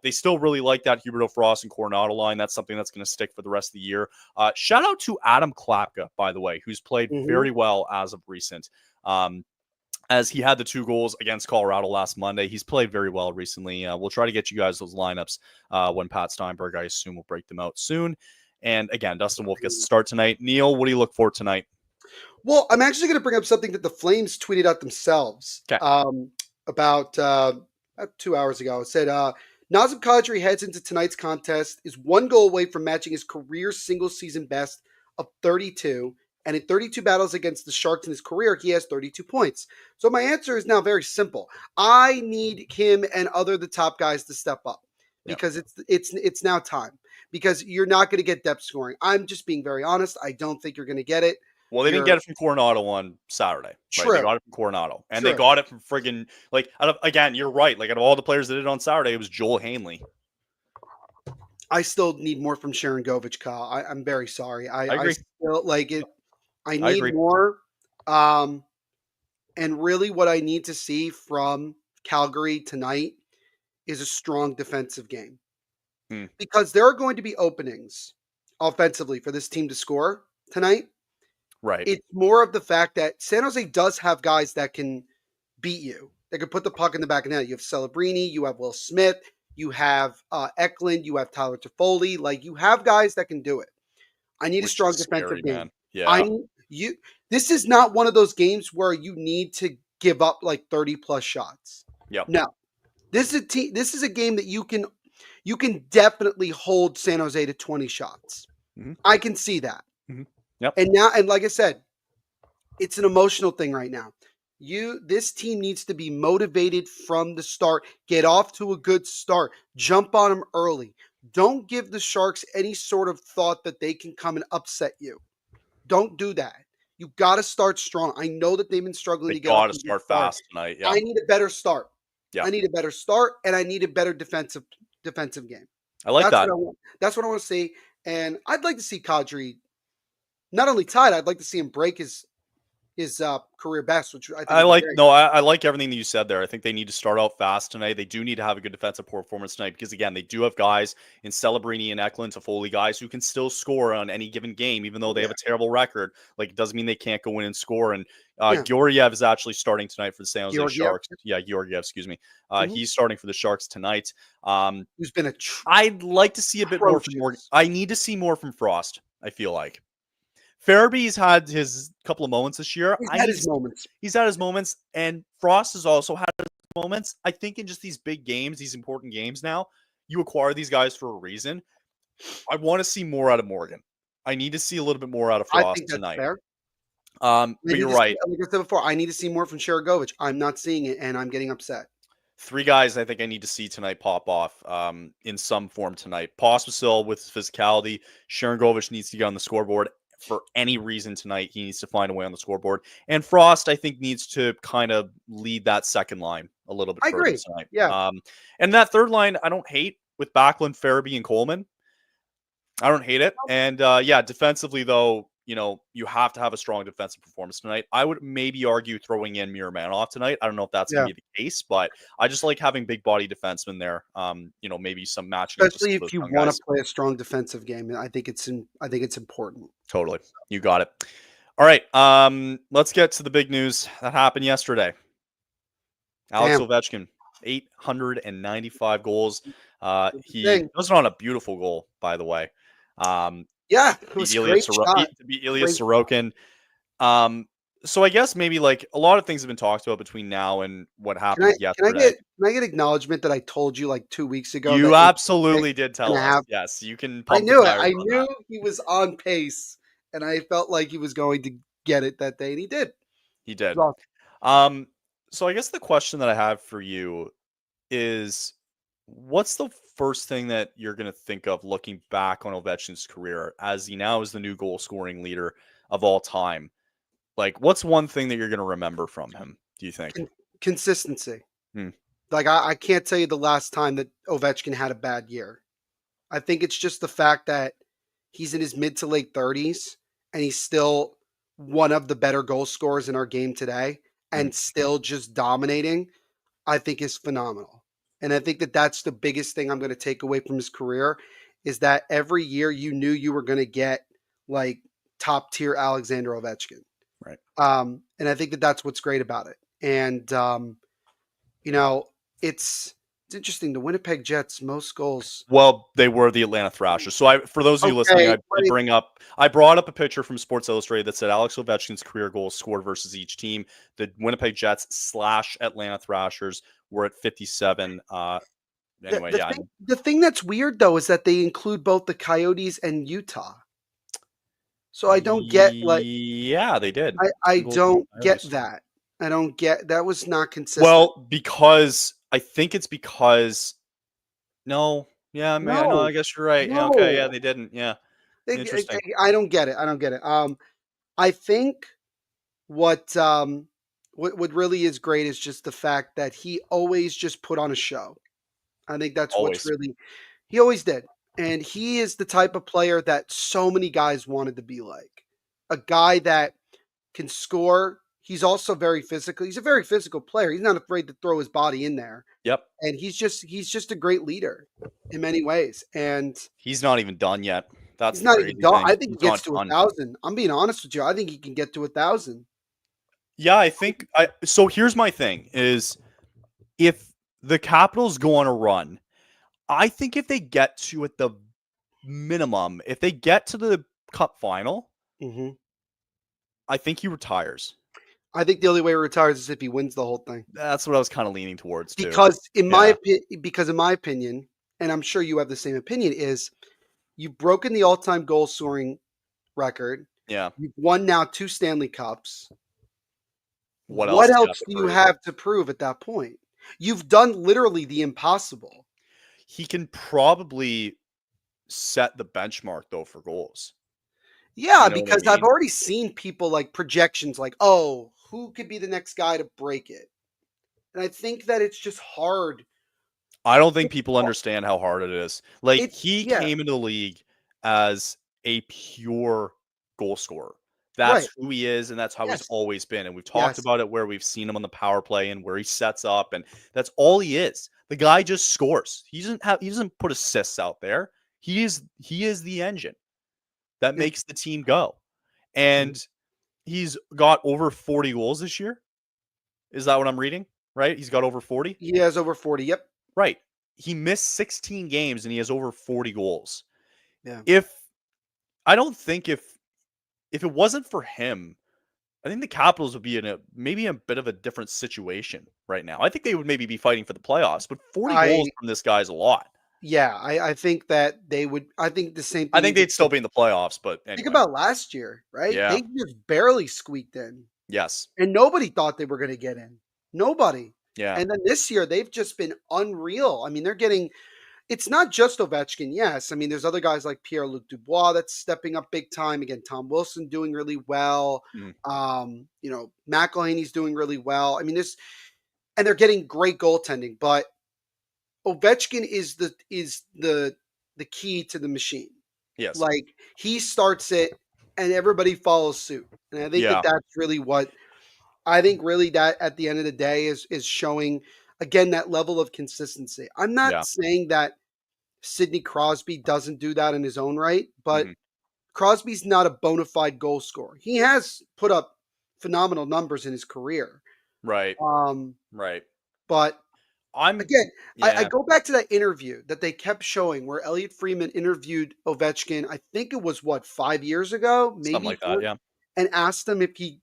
They still really like that Huberto Frost and Coronado line. That's something that's going to stick for the rest of the year. Shout out to Adam Klapka, by the way, who's played very well as of recent. As he had the 2 goals against Colorado last Monday. He's played very well recently. We'll try to get you guys those lineups when Pat Steinberg, I assume, will break them out soon. And again, Dustin Wolf gets to start tonight. Neil, what do you look for tonight? Well, I'm actually going to bring up something that the Flames tweeted out themselves about 2 hours ago. It said, Nazem Kadri heads into tonight's contest, is 1 goal away from matching his career single-season best of 32, and in 32 battles against the Sharks in his career, he has 32 points. So my answer is now very simple. I need him and the top guys to step up because it's now time. Because you're not going to get depth scoring. I'm just being very honest. I don't think you're going to get it. Well, they didn't get it from Coronado on Saturday. Right? They got it from Coronado. And they got it from friggin' again, you're right. Like, out of all the players that did it on Saturday, it was Joel Hanley. I still need more from Sharon Govich, Kyle. I'm very sorry. I agree. I still like it. I need more. And really what I need to see from Calgary tonight is a strong defensive game. Because there are going to be openings offensively for this team to score tonight. Right. It's more of the fact that San Jose does have guys that can beat you. They can put the puck in the back of the net. You have Celebrini, you have Will Smith, you have Eklund, you have Tyler Toffoli. Like, you have guys that can do it. I need a strong defensive game. Man. Yeah. This is not one of those games where you need to give up like 30 plus shots. Yep. No. This is a game that you can definitely hold San Jose to 20 shots. I can see that. Yep. And like I said, it's an emotional thing right now. This team needs to be motivated from the start. Get off to a good start. Jump on them early. Don't give the Sharks any sort of thought that they can come and upset you. Don't do that. You got to start strong. I know that they've been struggling to get off. Got to start fast tonight. Yeah. I need a better start. Yeah. I need a better start, and I need a better defensive game. I like that. That's what I want to see. And I'd like to see Kadri not only tied, I'd like to see him break his career best, which I think I like everything that you said there. I think they need to start out fast tonight. They do need to have a good defensive performance tonight because, again, they do have guys in Celebrini and Eklund, Toffoli, guys who can still score on any given game, even though they have a terrible record. Like, it doesn't mean they can't go in and score. And Georgiev is actually starting tonight for the San Jose Sharks. Yeah, Georgiev, excuse me. He's starting for the Sharks tonight. Who's been I'd like to see a bit more from Morgan. I need to see more from Frost, I feel like. Farabee's had his couple of moments this year. He's had his moments. And Frost has also had his moments. I think in just these big games, these important games now, you acquire these guys for a reason. I want to see more out of Morgan. I need to see a little bit more out of Frost tonight. Fair. But you're right. Like I said before, I need to see more from Sharangovich. I'm not seeing it, and I'm getting upset. 3 guys I think I need to see tonight pop off in some form tonight. Pospisil with his physicality. Sharangovich needs to get on the scoreboard. For any reason tonight, he needs to find a way on the scoreboard. And Frost, I think, needs to kind of lead that second line a little bit further tonight. Yeah. And that third line, I don't hate with Backlund, Farabee, and Coleman. I don't hate it. And defensively, though, you have to have a strong defensive performance tonight. I would maybe argue throwing in Miromanov tonight. I don't know if that's going to be the case, but I just like having big body defensemen there. Maybe some matching. Especially if you want to play a strong defensive game. I think it's important. Totally. You got it. All right. Let's get to the big news that happened yesterday. Alex Ovechkin, 895 goals. He was on a beautiful goal, by the way. It was a great shot. To beat Ilya Sorokin. So I guess maybe like a lot of things have been talked about between now and what happened yesterday. Can I get acknowledgement that I told you like 2 weeks ago? You absolutely did tell us. Yes, you can. I knew it. I knew he was on pace, and I felt like he was going to get it that day, and he did. He did. So I guess the question that I have for you is, What's the first thing that you're going to think of looking back on Ovechkin's career as he now is the new goal scoring leader of all time? Like, what's one thing that you're going to remember from him, do you think? Consistency. Hmm. Like I can't tell you the last time that Ovechkin had a bad year. I think it's just the fact that he's in his mid to late 30s and he's still one of the better goal scorers in our game today Hmm. and still just dominating, I think is phenomenal. And I think that that's the biggest thing I'm going to take away from his career is that every year you knew you were going to get like top tier Alexander Ovechkin. Right. And I think that that's what's great about it. And, you know, it's interesting. The Winnipeg Jets, most goals. Well, they were the Atlanta Thrashers. So for those of you listening, Okay. I brought up a picture from Sports Illustrated that said Alex Ovechkin's career goals scored versus each team. The Winnipeg Jets / Atlanta Thrashers were at 57. The, Anyway, the, yeah. thing, the thing that's weird, though, is that they include both the Coyotes and Utah. So I don't get, like, Yeah, they did. I Two goals for the don't get Coyotes. that. I don't get that was not consistent. Well, because I think it's because no, yeah, no, No, I guess you're right. Yeah, okay, yeah, no. they didn't. Yeah, interesting. I don't get it. I don't get it. I think what what really is great is just the fact that he always just put on a show. I think that's what's Always. really he always did. And he is the type of player that so many guys wanted to be like. A guy that can score. He's also very physical. He's a very physical player. He's not afraid to throw his body in there. Yep. And he's just a great leader in many ways. And He's not even done yet. That's he's the not even crazy done. thing. I think he He's gets not to done. 1,000. I'm being honest with you. I think he can get to 1,000. Yeah, I think so here's my thing is if the Capitals go on a run, I think if they get to at the minimum, if they get to the cup final, Hmm. I think he retires. I think the only way he retires is if he wins the whole thing. That's what I was kind of leaning towards too. Because Yeah. in my opinion, and I'm sure you have the same opinion, is you've broken the all-time goal scoring record. Yeah. You've won now 2 Stanley Cups. What What else do you have else to do you prove? have to prove at that point? You've done literally the impossible. He can probably set the benchmark though for goals. Yeah, You know what I because I've mean? already seen people like projections like, "Oh, who could be the next guy to break it?" And I think that it's just hard. I don't think It's people har understand how hard it is. Like it's he yeah, came into the league as a pure goal scorer. right. That's who he is, and that's how he's Yes. always been. And we've talked Yes. about it where we've seen him on the power play and where he sets up, and that's all he is. The guy just scores. He doesn't put assists out there. He is the engine that Yeah. makes the team go. Mhm. And he's got over 40 goals this year. Is that what I'm reading? Right? He's got over 40? He has over 40. Yep. Right. He missed 16 games and he has over 40 goals. Yeah. If I don't think if it wasn't for him, I think the Capitals would be in maybe a bit of a different situation right now. I think they would maybe be fighting for the playoffs, but 40 goals I from this guy is a lot. yeah, I think that they would I think the same I thing you think could they'd say. still be in the playoffs, but Think anyway. about last year, right? Yeah. They just barely squeaked in. Yes. And nobody thought they were gonna get in. Nobody. Yeah. And then this year, they've just been unreal. I mean, they're getting it's not just Ovechkin, yes. I mean, there's other guys like Pierre-Luc Dubois that's stepping up big time. Again, Tom Wilson doing really well. Mhm. McElhaney's doing really well. I mean, and they're getting great goaltending, but Ovechkin is the key to the machine. Yes. Like he starts it and everybody follows suit. And I think that Yeah. that's really what I think really that at the end of the day is showing again that level of consistency. I'm Yeah. not saying that Sidney Crosby doesn't do that in his own right, but Mhm. Crosby's not a bona fide goal scorer. He has put up phenomenal numbers in his career. Right. Um, Right. but I'm again, I yeah, go back to that interview that they kept showing where Elliot Freeman interviewed Ovechkin. I think it was what 5 years ago, something maybe like that. four, Yeah. and asked him if he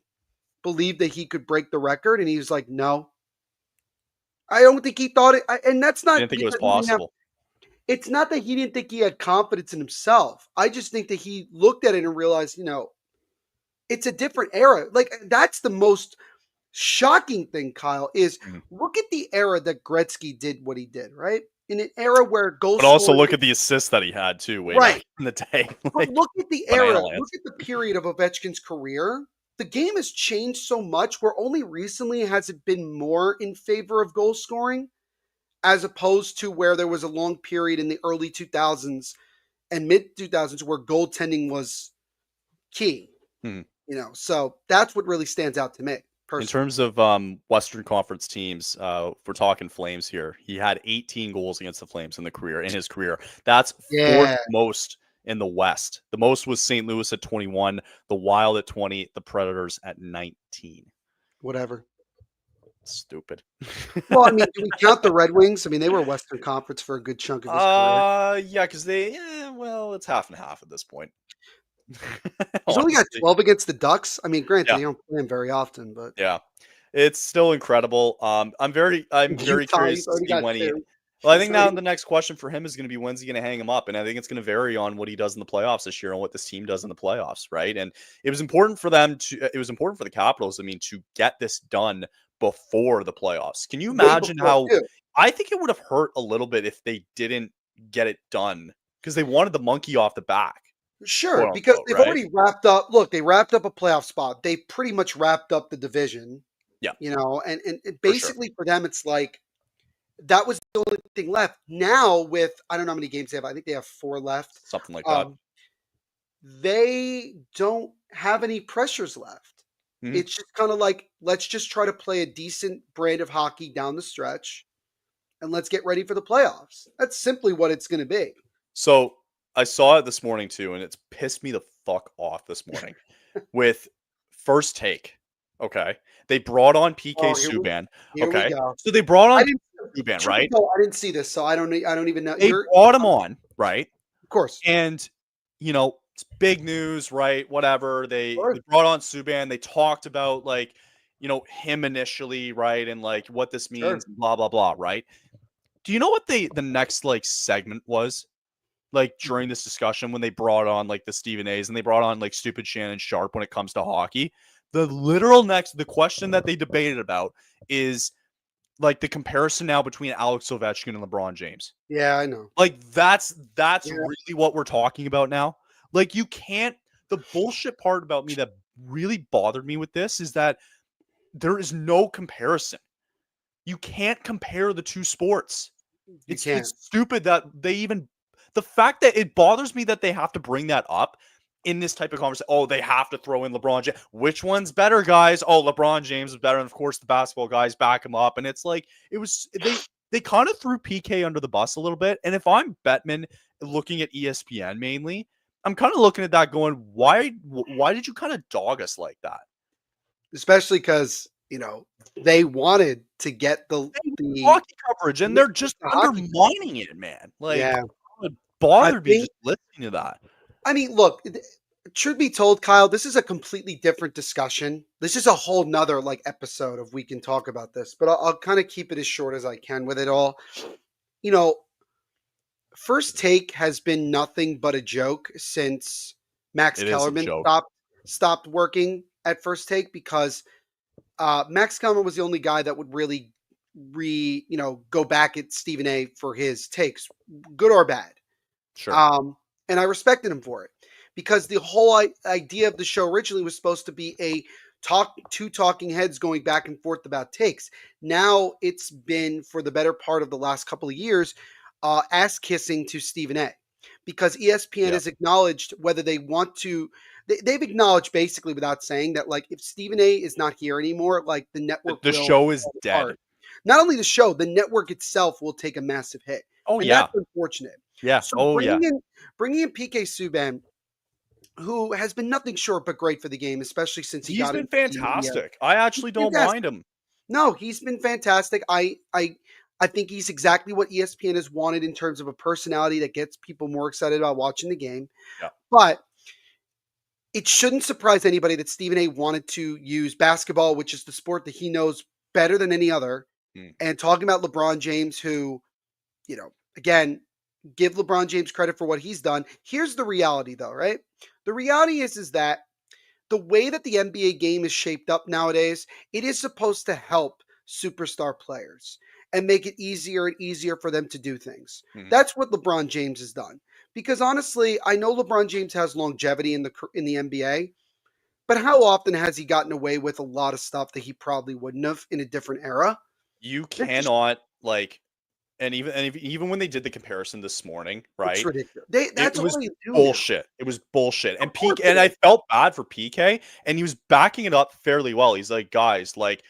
believed that he could break the record, and he was like, "No, I don't think he thought it." And that's I not didn't think it was because he didn't have. possible. It's not that he didn't think he had confidence in himself. I just think that he looked at it and realized, it's a different era. Like that's the most shocking thing, Kyle, is Mhm. look at the era that Gretzky did what he did, right? in an era where goal But also scoring look at the assists that he had too way right. back in the day. But Like, look at the era. banana Look lands. at the period of Ovechkin's career. The game has changed so much where only recently has it been more in favor of goal scoring, as opposed to where there was a long period in the early 2000s and mid 2000s where goaltending was key. Hmm. So that's what really stands out to me In personally. terms of Western Conference teams, if we're talking Flames here. He had 18 goals against the Flames in his career. That's fourth Yeah, most in the West. The most was St. Louis at 21, the Wild at 20, the Predators at 19. whatever. Stupid. Well, I mean, do we count the Red Wings? I mean, they were Western Conference for a good chunk of his career. Yeah, because it's half and half at this point. He's only got Honestly. 12 against the Ducks. I mean, granted, Yeah. they don't play him very often, but Yeah. It's still incredible. I'm very Utah, curious he's to already see got when he. 2. Well, I He's think now already the next question for him is going to be when's he going to hang him up, and I think it's going to vary on what he does in the playoffs this year and what this team does in the playoffs, right? And it was important for them to. It was important for the Capitals. I mean, to get this done before the playoffs. Can you way imagine before how? too. I think it would have hurt a little bit if they didn't get it done because they wanted the monkey off the back, Sure, quote because unquote, they've right? already wrapped up. Look, they wrapped up a playoff spot. They pretty much wrapped up the division, Yeah, and for sure. basically for them, it's like that was the only thing left. Now, with I don't know how many games they have. I think they have 4 left. Something like that. Um, they don't have any pressures left. Mhm. It's just kind of like let's just try to play a decent brand of hockey down the stretch, and let's get ready for the playoffs. That's simply what it's going to be. So I saw it this morning too, and it's pissed me the fuck off this morning with First Take. Okay. They brought on PK Oh, Subban. here we Okay. go. So they brought I on didn't. Subban, Truth be right? told, I didn't see this, so I don't even know. They You're brought him on, right? of course. And it's big news, right? Whatever. They Sure. brought on Subban. They talked about him initially, right? And like what this Sure. means, blah, blah, blah, right? Do you know what the next segment was? Like during this discussion when they brought on like the Stephen A's and they brought on like stupid Shannon Sharp when it comes to hockey. The question that they debated about is like the comparison now between Alex Ovechkin and LeBron James. Yeah, I know. Like that's Yeah. really what we're talking about now. Like you can't the bullshit part about me that really bothered me with this is that there is no comparison. You can't compare the two sports. You can't. It's stupid that the fact that it bothers me that they have to bring that up in this type of conversation. Oh, they have to throw in LeBron James. Which one's better, guys? Oh, LeBron James is better. And of course, the basketball guys back him up. And it's like, they kind of threw PK under the bus a little bit. And if I'm Bettman looking at ESPN mainly, I'm kind of looking at that going, why did you kind of dog us like that? Especially because, they wanted to get the Hockey coverage and they're just the hockey. undermining it, man. Like, Yeah. it bothered me think- just listening to that. I mean, look, truth be told, Kyle, this is a completely different discussion. This is a whole nother episode of we can talk about this, but I'll kind of keep it as short as I can with it all. First Take has been nothing but a joke since Max It is a Kellerman joke. stopped working at First Take because Max Kellerman was the only guy that would really go back at Stephen A for his takes, good or bad. Sure. And I respected him for it because the whole idea of the show originally was supposed to be two talking heads going back and forth about takes. Now it's been for the better part of the last couple of years, ass kissing to Stephen A because ESPN has acknowledged whether they want to. They've acknowledged basically without saying that if Stephen A is not here anymore, the network The will show is fall dead. apart. Not only the show, the network itself will take a massive hit. Oh, and yeah. that's unfortunate. Yeah. So bringing in PK Subban, who has been nothing short but great for the game, especially since he He's got been into the media. fantastic. I actually don't fantastic. mind him. No, he's been fantastic. I think he's exactly what ESPN has wanted in terms of a personality that gets people more excited about watching the game. Yeah. But it shouldn't surprise anybody that Stephen A wanted to use basketball, which is the sport that he knows better than any other, and talking about LeBron James, who, again, give LeBron James credit for what he's done. Here's the reality, though, right? The reality is that the way that the NBA game is shaped up nowadays, it is supposed to help superstar players. and make it easier and easier for them to do things. Mhm. That's what LeBron James has done. Because honestly, I know LeBron James has longevity in the NBA, but how often has he gotten away with a lot of stuff that he probably wouldn't have in a different era? You It's just cannot like, even when they did the comparison this morning, it's right? ridiculous. It That's all was they do now. bullshit. It was bullshit. Of And course PK, it and I is. felt bad for PK, and he was backing it up fairly well. He's like, guys, like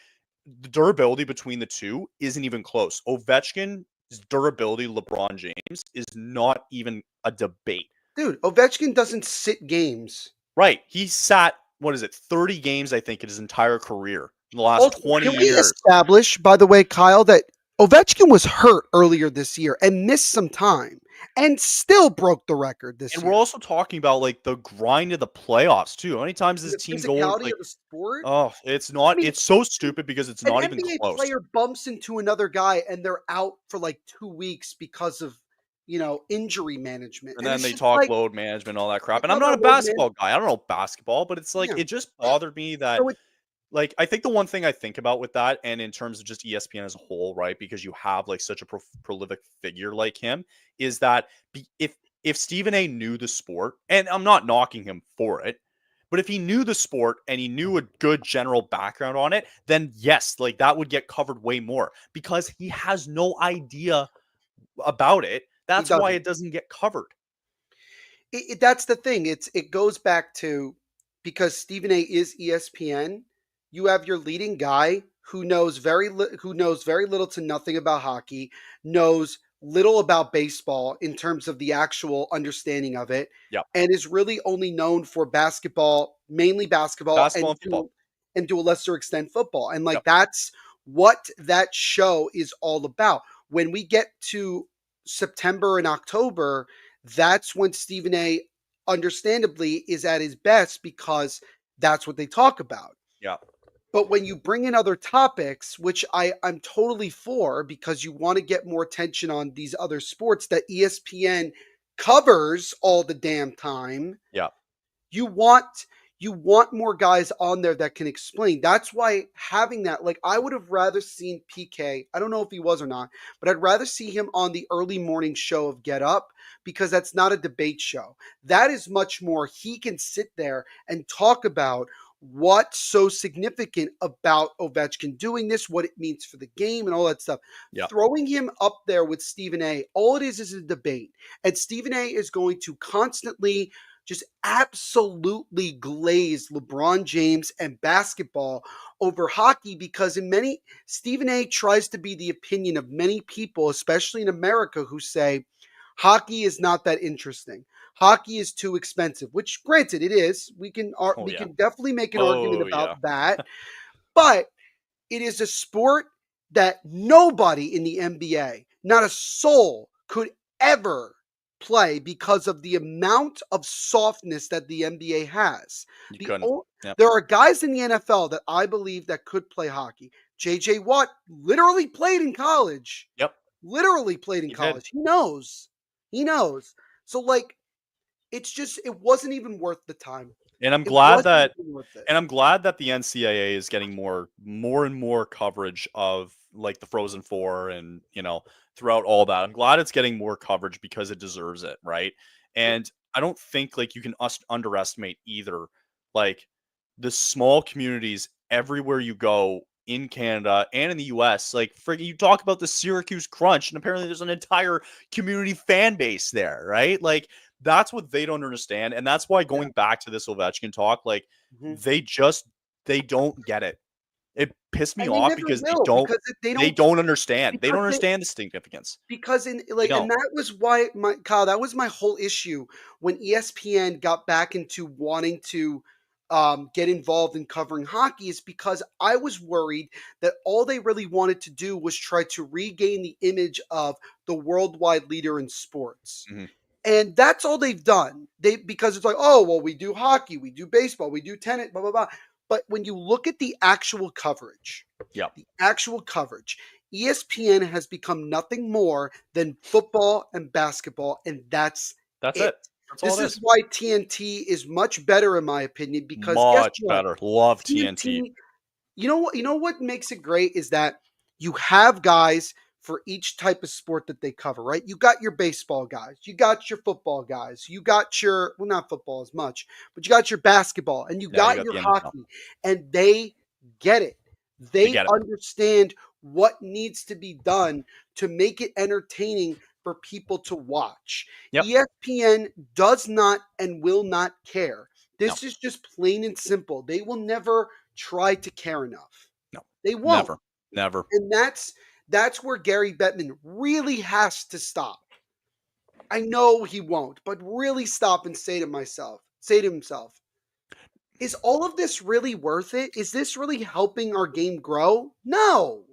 the durability between the two isn't even close. Ovechkin's durability, LeBron James, is not even a debate. Dude, Ovechkin doesn't sit games. Right. He sat, what is it, 30 games, I think, in his entire career in the last Also, 20 can we years. establish, by the way, Kyle, that Ovechkin was hurt earlier this year and missed some time and still broke the record this And we're year? also talking about like the grind of the playoffs too. How many times And does the this team go physicality like, of the sport. oh, it's I not, mean, it's so stupid because it's an not even NBA close. player bumps into another guy and they're out for like 2 weeks because of, injury management. And And then it's they just talk like, load management, all that you crap. And I'm talk not a about load management. basketball guy. I don't know basketball, but it's like Yeah. it just bothered me that So it, like I think the one thing I think about with that, and in terms of just ESPN as a whole, right? Because you have like such a prolific figure like him, is that if Stephen A knew the sport, and I'm not knocking him for it, but if he knew the sport and he knew a good general background on it, then yes, like that would get covered way more because he has no idea about it. he That's why doesn't. it doesn't get covered. That's the thing. It goes back to because Stephen A is ESPN. You have your leading guy who who knows very little to nothing about hockey, knows little about baseball in terms of the actual understanding of it, Yep. and is really only known for basketball, mainly basketball, Basketball and football. and to a lesser extent football. And like Yep. that's what that show is all about. When we get to September and October, that's when Stephen A understandably is at his best because that's what they talk about. Yeah. But when you bring in other topics, which I'm totally for because you want to get more attention on these other sports that ESPN covers all the damn time, Yeah. you want you want more guys on there that can explain. That's why having that, like I would have rather seen PK. I don't know if he was or not, but I'd rather see him on the early morning show of Get Up because that's not a debate show. That is much more he can sit there and talk about what's so significant about Ovechkin doing this, what it means for the game and all that stuff. Yeah. Throwing him up there with Stephen A, all it is a debate. And Stephen A is going to constantly just absolutely glaze LeBron James and basketball over hockey because Stephen A tries to be the opinion of many people, especially in America, who say hockey is not that interesting. Hockey is too expensive, which granted it is. Oh We yeah. can definitely make an argument Oh about yeah. that, but it is a sport that nobody in the NBA, not a soul, could ever play because of the amount of softness that the NBA has. You The couldn't. o- Yep. there are guys in the NFL that I believe that could play hockey. JJ Watt literally played in college. Yep. Literally played in He did. college. He knows. He knows. So like it wasn't even worth the time. And I'm It glad wasn't that even worth it. And I'm glad that the NCAA is getting more and more coverage of like the Frozen Four and throughout all that. I'm glad it's getting more coverage because it deserves it, right? And I don't think like you can underestimate either like the small communities everywhere you go in Canada and in the US. Like for you talk about the Syracuse Crunch, and apparently there's an entire community fan base there, right? Like that's what they don't understand. And that's why Yeah. going back to this Ovechkin talk, like Mhm. they don't get it. It pissed me And they off never because will because they they don't don't understand. They don't because they understand the significance. because in They like and don't. that was why my Kyle, that was my whole issue when ESPN got back into wanting to get involved in covering hockey is because I was worried that all they really wanted to do was try to regain the image of the worldwide leader in sports. Mhm. And that's all they've done. Because it's like, oh, well, we do hockey, we do baseball, we do tennis, blah, blah, blah. But when you look at Yep. the actual coverage, ESPN has become nothing more than football and basketball, and that's That's it. it. That's all This it is is. why TNT is much better, in my opinion, because guess Much what? better. Love TNT. TNT, you know what makes it great is that you have guys for each type of sport that they cover, right? You got your baseball guys, you got your football guys, you got your, well, not football as much, but you got your basketball and you Yeah, you got got your the NFL. hockey, and they get it. They get it. understand what needs to be done to make it entertaining for people to watch. Yep. ESPN does not and will not care. No. This is just plain and simple. They will never try to care enough. No. They won't. Never. And that's where Gary Bettman really has to stop. I know he won't, but really stop and say to himself, is all of this really worth it? Is this really helping our game grow? No.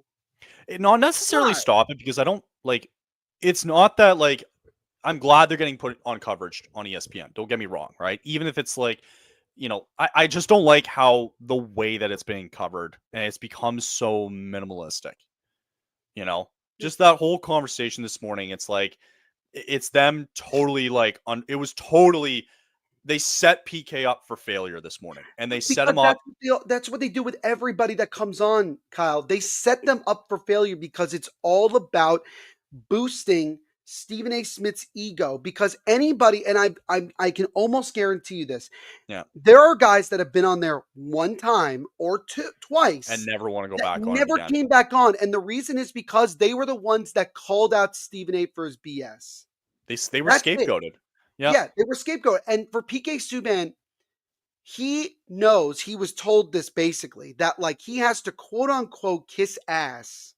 Not necessarily Not. stop it, because I don't like. It's not that like. I'm glad they're getting put on coverage on ESPN. Don't get me wrong, right? Even if it's like, I just don't like how the way that it's being covered, and it's become so minimalistic. Just that whole conversation this morning. It's like it's them totally like it was totally. They set PK up for failure this morning, and they set him up. That's what they do with everybody that comes on, Kyle. They set them up for failure because it's all about boosting Stephen A. Smith's ego. Because anybody, and I can almost guarantee you this. Yeah. There are guys that have been on there one time or twice And never want to go back on it never again. came back on. And the reason is because they were the ones that called out Stephen A. for his BS. They were scapegoated. Yeah, they were scapegoated. And for PK Subban, he knows, he was told this basically, that like he has to quote unquote kiss ass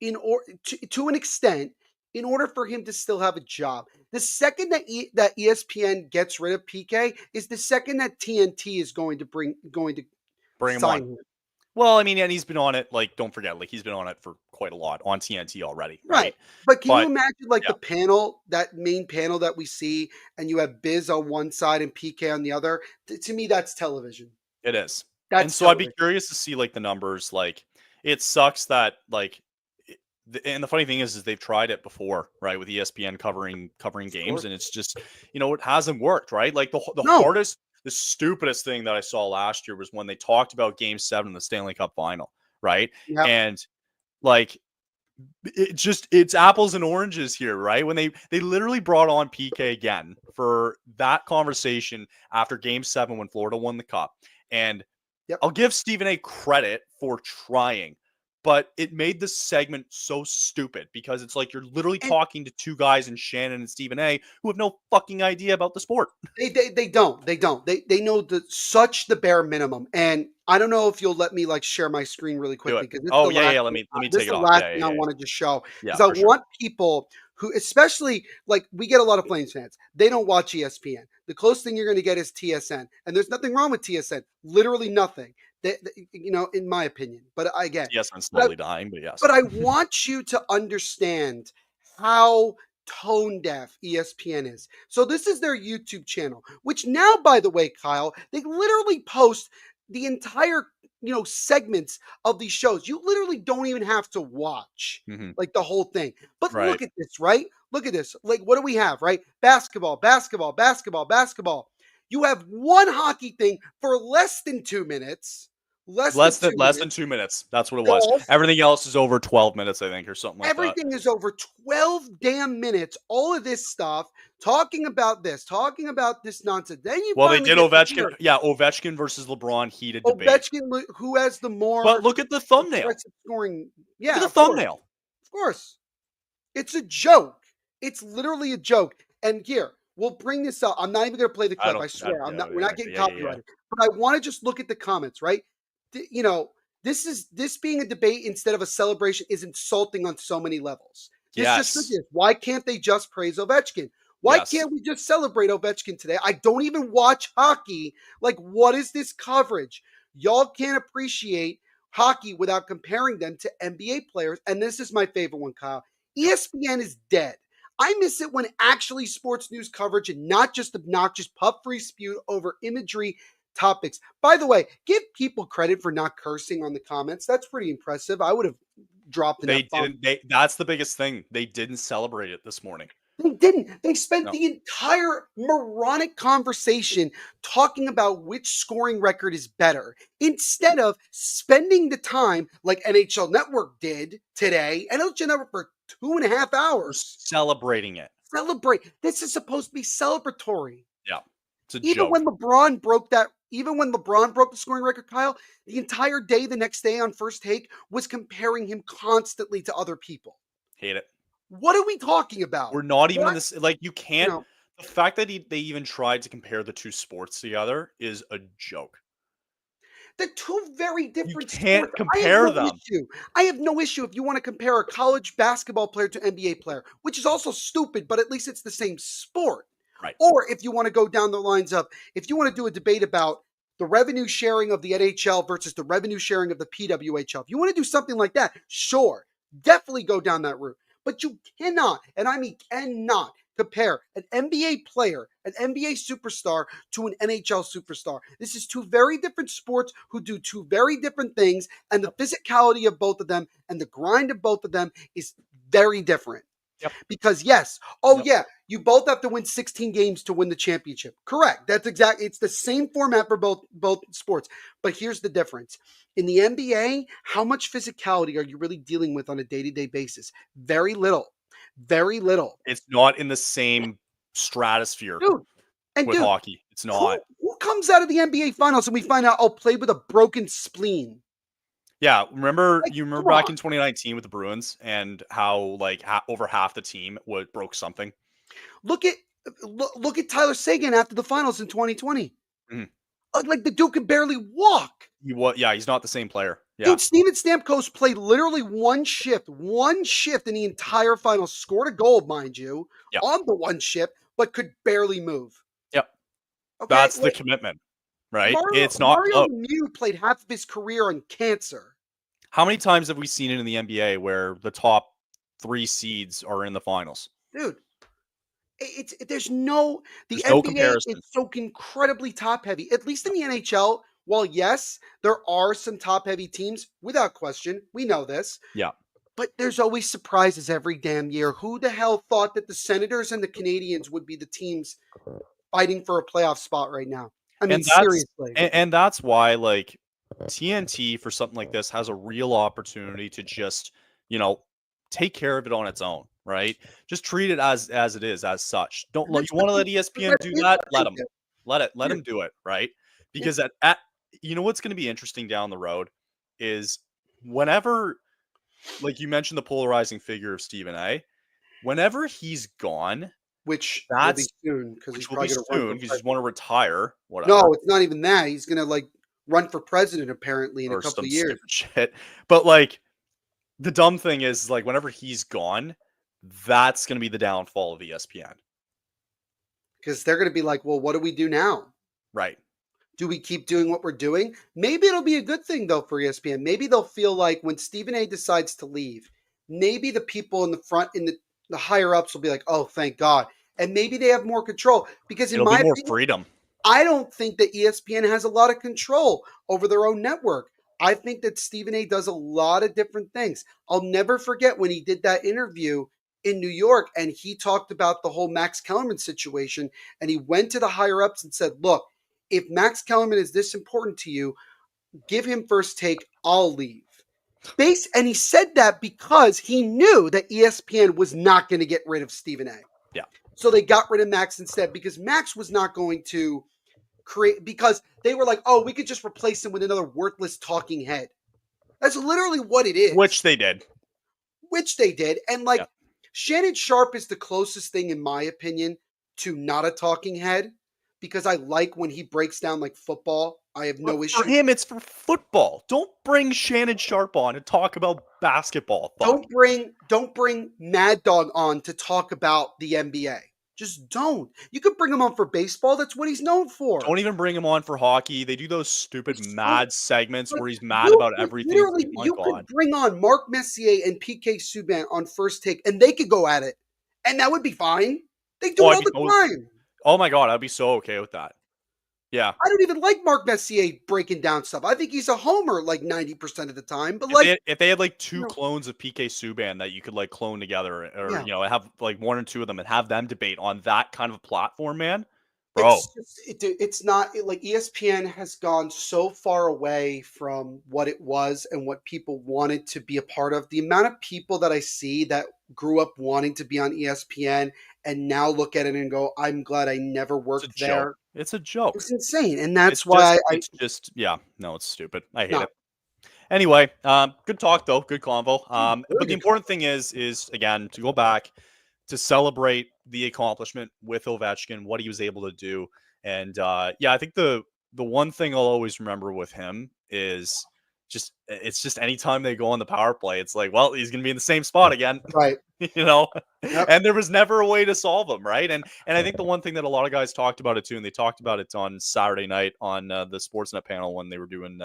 in order to an extent in order for him to still have a job. The second that that ESPN gets rid of PK is the second that TNT is going to bring him sign on. him. Well, I mean, and he's been on it, like, don't forget, like, he's been on it for quite a lot on TNT already, right? But can you imagine, like, the panel, that main panel that we see, and you have Biz on one side and PK on the other? To me, that's television. It is. And so I'd be curious to see, like, the numbers. Like, it sucks that, like, and the funny thing is they've tried it before, right, with ESPN covering games, and it's just, it hasn't worked, right? Like, hardest, the stupidest thing that I saw last year was when they talked about Game 7 in the Stanley Cup Final, right? Yep. And like, it's apples and oranges here, right? When they literally brought on PK again for that conversation after Game 7 when Florida won the Cup, and I'll give Stephen A. credit for trying. But it made this segment so stupid because it's like you're literally talking to two guys in Shannon and Stephen A. who have no fucking idea about the sport. They don't. They know the bare minimum. And I don't know if you'll let me like share my screen really quickly because let me take it off. Last thing I want to just show because I sure. want people who, especially like we get a lot of Flames fans, they don't watch ESPN. The closest thing you're going to get is TSN, and there's nothing wrong with TSN. Literally nothing. In my opinion. But again, TSN's slowly dying, but yes. But I want you to understand how tone deaf ESPN is. So this is their YouTube channel, which now, by the way, Kyle, they literally post the entire, segments of these shows. You literally don't even have to watch like the whole thing. But look at this, right? Look at this. Like, what do we have, right? Basketball. You have one hockey thing for less than 2 minutes. Less than 2 minutes. That's what it was. Everything else is over 12 minutes, I think, or something like that. Everything is over 12 damn minutes. All of this stuff, talking about this nonsense. Then they did Ovechkin. Yeah, Ovechkin versus LeBron heated debate. Ovechkin, who has the more? But look at the thumbnail. Scoring. Yeah, look at the thumbnail. Of course, it's a joke. It's literally a joke. And here, we'll bring this up. I'm not even going to play the clip. I swear. We're not getting copyrighted. But I want to just look at the comments, right? This being a debate instead of a celebration is insulting on so many levels. Why can't they just praise Ovechkin? Why can't we just celebrate Ovechkin today? I don't even watch hockey. Like, what is this coverage? Y'all can't appreciate hockey without comparing them to NBA players. And this is my favorite one, Kyle. ESPN is dead. I miss it when actually sports news coverage and not just obnoxious puff-free spew over imagery topics. By the way, give people credit for not cursing on the comments. That's pretty impressive. I would have dropped an F-bomb. That's the biggest thing. They didn't celebrate it this morning. They didn't. They spent the entire moronic conversation talking about which scoring record is better instead of spending the time like NHL Network did today. NHL Network for 2.5 We're hours. celebrating it. Celebrate. This is supposed to be celebratory. Yeah. It's a Even joke. when LeBron broke the scoring record, Kyle, the entire day the next day on First Take was comparing him constantly to other people. Hate it. What are we talking about? We're not even in What? this. Like, you You can't. know, The fact that they even tried to compare the two sports together is a joke. they're two very You different can't sports. compare them. I have no issue if you want to compare a college basketball player to NBA player, which is also stupid, but at least it's the same sport. Right. Or if you want to go down the lines of, if you want to do a debate about the revenue sharing of the NHL versus the revenue sharing of the PWHL, if you want to do something like that, sure, definitely go down that route. But you cannot, and I mean cannot, compare an NBA player, an NBA superstar, to an NHL superstar. This is two very different sports who do two very different things, and the physicality of both of them and the grind of both of them is very different. Yep. Because yeah, you both have to win 16 games to win the championship. Correct. That's exactly. It's the same format for both sports. But here's the difference. In the NBA, how much physicality are you really dealing with on a day-to-day basis? Very little. Very little. It's not in the same stratosphere Dude, and with dude, hockey. It's not. who comes out of the NBA finals and we find out, played with a broken spleen? Yeah, you remember Come back on. in 2019 with the Bruins and how like over half the team broke something. Look at Tyler Sagan after the finals in 2020. Mhm. Like the dude could barely walk. He's not the same player. Yeah, Dude, Steven Stamkos played literally one shift in the entire finals, scored a goal, mind you, yeah, on the one shift, but could barely move. yep. Okay, That's the commitment, right? It's not Mario close. Lemieux played half of his career on cancer. How many times have we seen it in the NBA where the top 3 seeds are in the finals? Dude, there's no the There's no NBA is comparison. so incredibly top heavy. At least in the NHL, while yes, there are some top heavy teams without question. We know this. Yeah. But there's always surprises every damn year. Who the hell thought that the Senators and the Canadians would be the teams fighting for a playoff spot right now? I mean, And that's seriously. and that's why like TNT for something like this has a real opportunity to just, take care of it on its own, right? Just treat it as it is, as such. Don't And let that's you want to what let they, ESPN that do is that? what Let they them. do. Let Yeah. them do it, right? Yeah. Because you know what's going to be interesting down the road is whenever, like you mentioned, the polarizing figure of Stephen A. Whenever he's gone, Which will be that's soon because he's which will be probably going to run for soon because he's president. want to retire, whatever, No, it's not even that. He's going to run for president apparently in a or couple some of years. stupid shit. But like the dumb thing is, like, whenever he's gone, that's going to be the downfall of ESPN, Because they're going to be like, well, what do we do now? right? Do we keep doing what we're doing? Maybe it'll be a good thing though for ESPN. Maybe they'll feel like when Stephen A decides to leave, maybe the people in the front in the higher ups will be like, "Oh, thank God." And maybe they have more control because in It'll be my more opinion, freedom. I don't think that ESPN has a lot of control over their own network. I think that Stephen A does a lot of different things. I'll never forget when he did that interview in New York and he talked about the whole Max Kellerman situation and he went to the higher ups and said, "Look, if Max Kellerman is this important to you, give him first take, I'll leave." And he said that because he knew that ESPN was not going to get rid of Stephen A. Yeah. So they got rid of Max instead because Max was not going to because they were like, "Oh, we could just replace him with another worthless talking head." That's literally what it is. Which they did. Which they did. And Yeah. Shannon Sharp is the closest thing, in my opinion, to not a talking head because I like when he breaks down like football. I have no But issue. for him, it's for football. Don't bring Shannon Sharp on to talk about basketball. Fuck. Don't bring Mad Dog on to talk about the NBA. Just don't. You could bring him on for baseball. That's what he's known for. Don't even bring him on for hockey. They do those stupid It's so- mad segments But where he's mad you about could everything. It's literally, like, my you God. could bring on Mark Messier and PK Subban on First Take, and they could go at it, and that would be fine. They do Oh, it I'd all be the so- time. Oh my God, I'd be so okay with that. Yeah. I don't even like Mark Messier breaking down stuff. I think he's a homer 90% of the time. But If they had like two know- clones of PK Subban that you could like clone together, or Yeah. have like one or two of them and have them debate on that kind of platform, man, bro. It's not like ESPN has gone so far away from what it was and what people wanted to be a part of. The amount of people that I see that grew up wanting to be on ESPN and now look at it and go, I'm glad I never It's a worked joke. there. It's a joke. It's insane. And that's why Yeah, no, it's stupid. I hate no, it. Anyway, good talk though. Good convo. really But the good. important thing is again to go back to celebrate the accomplishment with Ovechkin, what he was able to do, and yeah, I think the one thing I'll always remember with him is it's just anytime they go on the power play, it's like, well, he's gonna be in the same spot again. Right. you know Yep. and there was never a way to solve them, right? And I think the one thing that a lot of guys talked about it too, and they talked about it on Saturday night on the Sportsnet panel when they were doing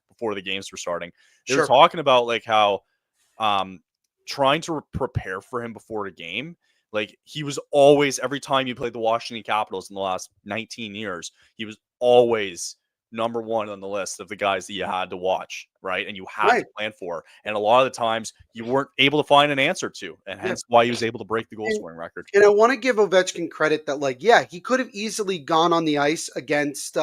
before the games were starting, they were Sure. talking about like how trying to prepare for him before the game, like he was always, every time you played the Washington Capitals in the last 19 years, he was always number one on the list of the guys that you had to watch, right? And you had Right. to plan for. And a lot of the times you weren't able to find an answer to, and Yeah. hence why he was able to break the goal And, scoring record. and I want to give Ovechkin credit that, like, yeah, he could have easily gone on the ice against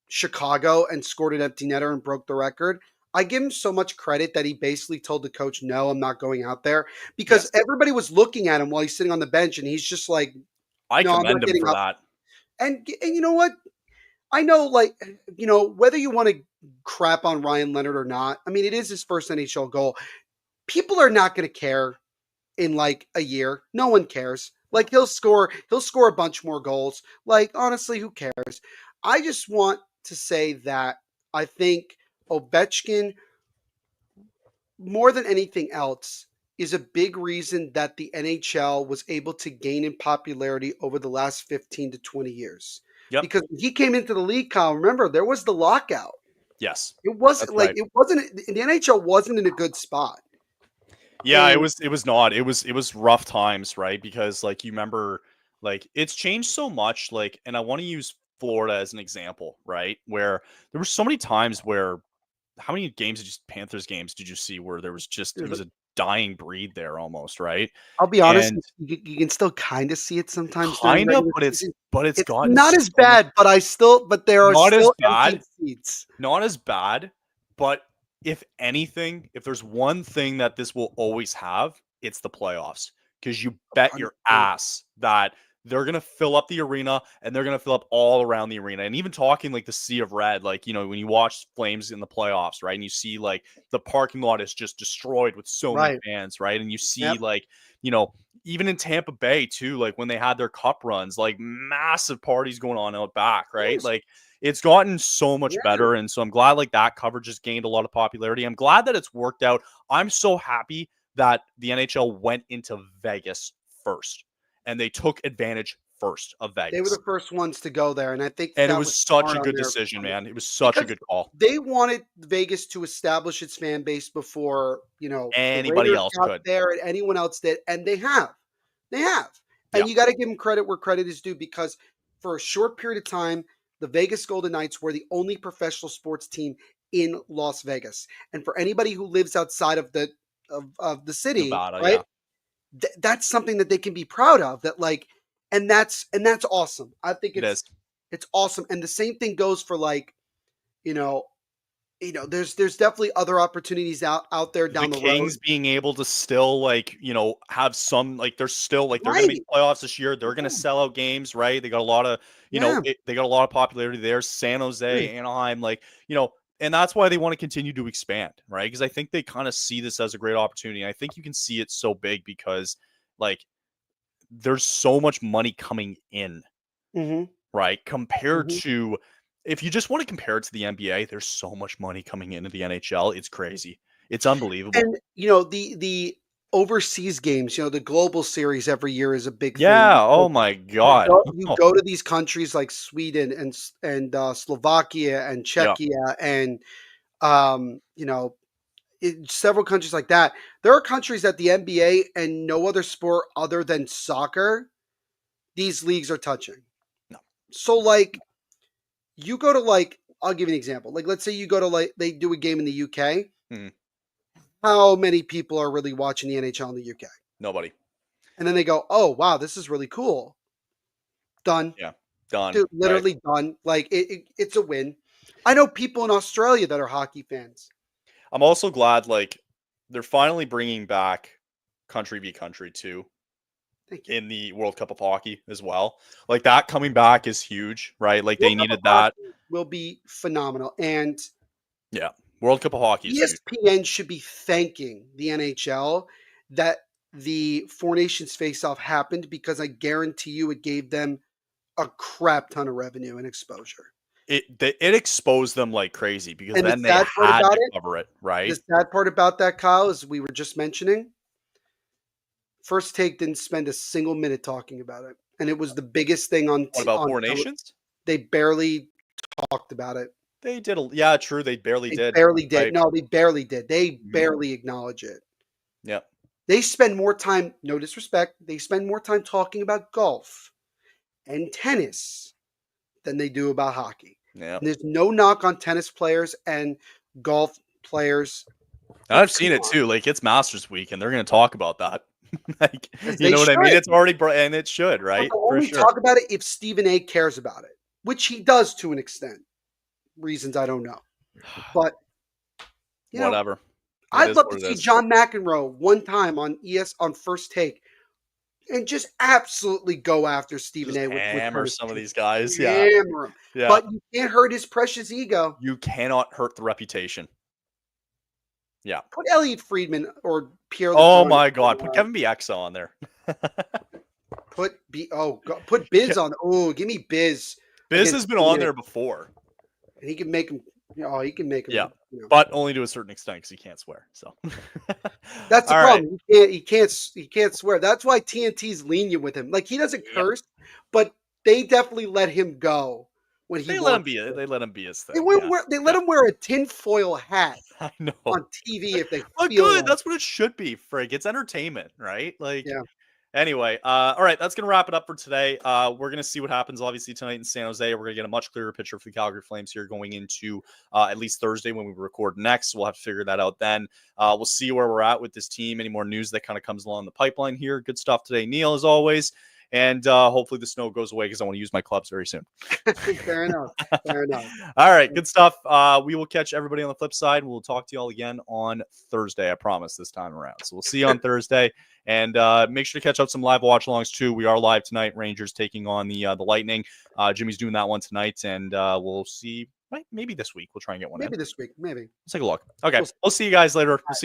Chicago and scored an empty netter and broke the record. I give him so much credit that he basically told the coach, no, I'm not going out there, because Yes. everybody was looking at him while he's sitting on the bench and he's just like, I no, I'm commend not him getting for up. that. And you know what? I know, like, whether you want to crap on Ryan Leonard or not, I mean, it is his first NHL goal. People are not going to care in like a year. No one cares. Like he'll score a bunch more goals. Like honestly, who cares? I just want to say that I think Ovechkin, more than anything else, is a big reason that the NHL was able to gain in popularity over the last 15 to 20 years. Yep. Because when he came into the league, Kyle, remember there was the lockout. Yes. It wasn't That's like right. it wasn't the NHL wasn't in a good spot. Yeah, And it was not. It was rough times, right? Because like you remember, like it's changed so much. Like, and I want to use Florida as an example, right? Where there were so many times where how many games did Panthers games did you see where there was just it there's was a dying breed there almost, right? I'll be honest, And you can still kind of see it sometimes during kind of, regular but season. it's It's gotten not as so much bad, but there are not as still empty bad, seats. not as bad, but if anything, if there's one thing that this will always have, it's the playoffs. Because you bet your 100%. ass that they're gonna fill up the arena and they're gonna fill up all around the arena. And even talking like the sea of red, like when you watch Flames in the playoffs, right? And you see like the parking lot is just destroyed with so many Right. fans, right? And you see Yep. like, even in Tampa Bay too, like when they had their cup runs, like massive parties going on out back, right? Yes. Like it's gotten so much Yeah. better. And so I'm glad like that coverage has gained a lot of popularity. I'm glad that it's worked out. I'm so happy that the NHL went into Vegas first and they took advantage first of They were Vegas. the first ones to go there, and I think And it that was was such smart a on good their decision, on the man. It was such a because good call. they wanted Vegas to establish its fan base before, the Anybody Raiders else got could. there and anyone else did, and they have. They have. Yeah. And you got to give them credit where credit is due because for a short period of time, the Vegas Golden Knights were the only professional sports team in Las Vegas. And for anybody who lives outside of the city, Nevada, right? yeah. That's something that they can be proud of. That like, and that's awesome. I think It is. it's awesome. And the same thing goes for like, you know, there's definitely other opportunities out there The down the road. Kings being able to still like, have some like they're still like they're gonna make Right. the playoffs this year. They're gonna sell out games, right? They got a lot of, Yeah. they got a lot of popularity there. San Jose, Agree. Anaheim, like, and that's why they want to continue to expand, right? Because I think they kind of see this as a great opportunity. And I think you can see it so big because like there's so much money coming in, Mm-hmm. right? Compared Mm-hmm. to if you just want to compare it to the NBA, there's so much money coming into the NHL. It's crazy. It's unbelievable. And the overseas games, the global series every year is a big thing Yeah. because Oh my you God. go you go to these countries like Sweden and Slovakia and Yeah. Czechia and several countries like that. There are countries that the NBA and no other sport other than soccer, these leagues are touching. No. So like you go to like I'll give you an example. Like let's say you go to like they do a game in the UK. Mhm. How many people are really watching the NHL in the UK? Nobody. And then they go, "Oh, wow, this is really cool." Done. Yeah. Done. Dude, right? literally done. Like it's a win. I know people in Australia that are hockey fans. I'm also glad like they're finally bringing back country v country too Thank you. in the World Cup of Hockey as well. Like that coming back is huge, right? Like they World Cup of needed that. Hockey will be phenomenal, and Yeah. World Cup of Hockey is huge. ESPN should be thanking the NHL that the Four Nations face-off happened because I guarantee you it gave them a crap ton of revenue and exposure. It exposed them like crazy because And the then they sad part had about to it, cover it, right? the sad part about that, Kyle, is we were just mentioning, First Take didn't spend a single minute talking about it, and it was the biggest thing on What about Four tele. Nations? They barely talked about it. They did. Yeah, true. They barely They did. barely did. Right. No, they barely did. They Mhm. barely acknowledge it. Yeah. They spend more time, no disrespect, they spend more time talking about golf and tennis than they do about hockey. Yeah. And there's no knock on tennis players and golf players. And I've But seen come it on, too. Like it's Masters week, and they're going to talk about that. Like, as you they know what I mean? should. It's already, and it should, But right? they'll For only sure. talk about it if Stephen A cares about it, which he does to an extent. Reasons I don't know. But, you know, Whatever. It I'd is love what to it see is. John McEnroe one time on on First Take and just absolutely go after Stephen Just A with hammer tennis. some of Just these guys. Yeah. hammer him. Yeah. But you can't hurt his precious ego. You cannot hurt the reputation. Yeah. Put Elliot Friedman or Pierre Oh LeBrun. my God. Put Kevin Bieksa on there. Put Biz on. Oh, give me Biz. Biz against has been Stephen on A. there before. And he can make him. Oh, he can make him. Yeah. You know. But only to a certain extent because he can't swear. So That's the all right. problem. He can't swear. That's why TNT's lenient with him. Like he doesn't Yep. curse, but they definitely let him go when he They wants let him be. to. They let him be his They, thing. let Yeah. they let him wear a tinfoil hat I know. on TV if they But feel good. like. That's what it should be, Frig. It's entertainment, right? Like, Yeah. anyway, all right, that's gonna wrap it up for today. We're gonna see what happens, obviously, tonight in San Jose. We're gonna get a much clearer picture for the Calgary Flames here going into at least Thursday when we record next. We'll have to figure that out then. We'll see where we're at with this team. Any more news that kind of comes along the pipeline here. Good stuff today, Neil, as always. And hopefully the snow goes away because I want to use my clubs very soon. Fair enough. Fair enough. All right, good stuff. We will catch everybody on the flip side. We'll talk to you all again on Thursday, I promise, this time around. So we'll see you on Thursday. And make sure to catch up some live watch-alongs, too. We are live tonight. Rangers taking on the Lightning. Jimmy's doing that one tonight, and we'll see. Maybe this week. We'll try and get one in. Maybe this week. Maybe. Let's take a look. Okay, We'll see. we'll see you guys later. We'll see you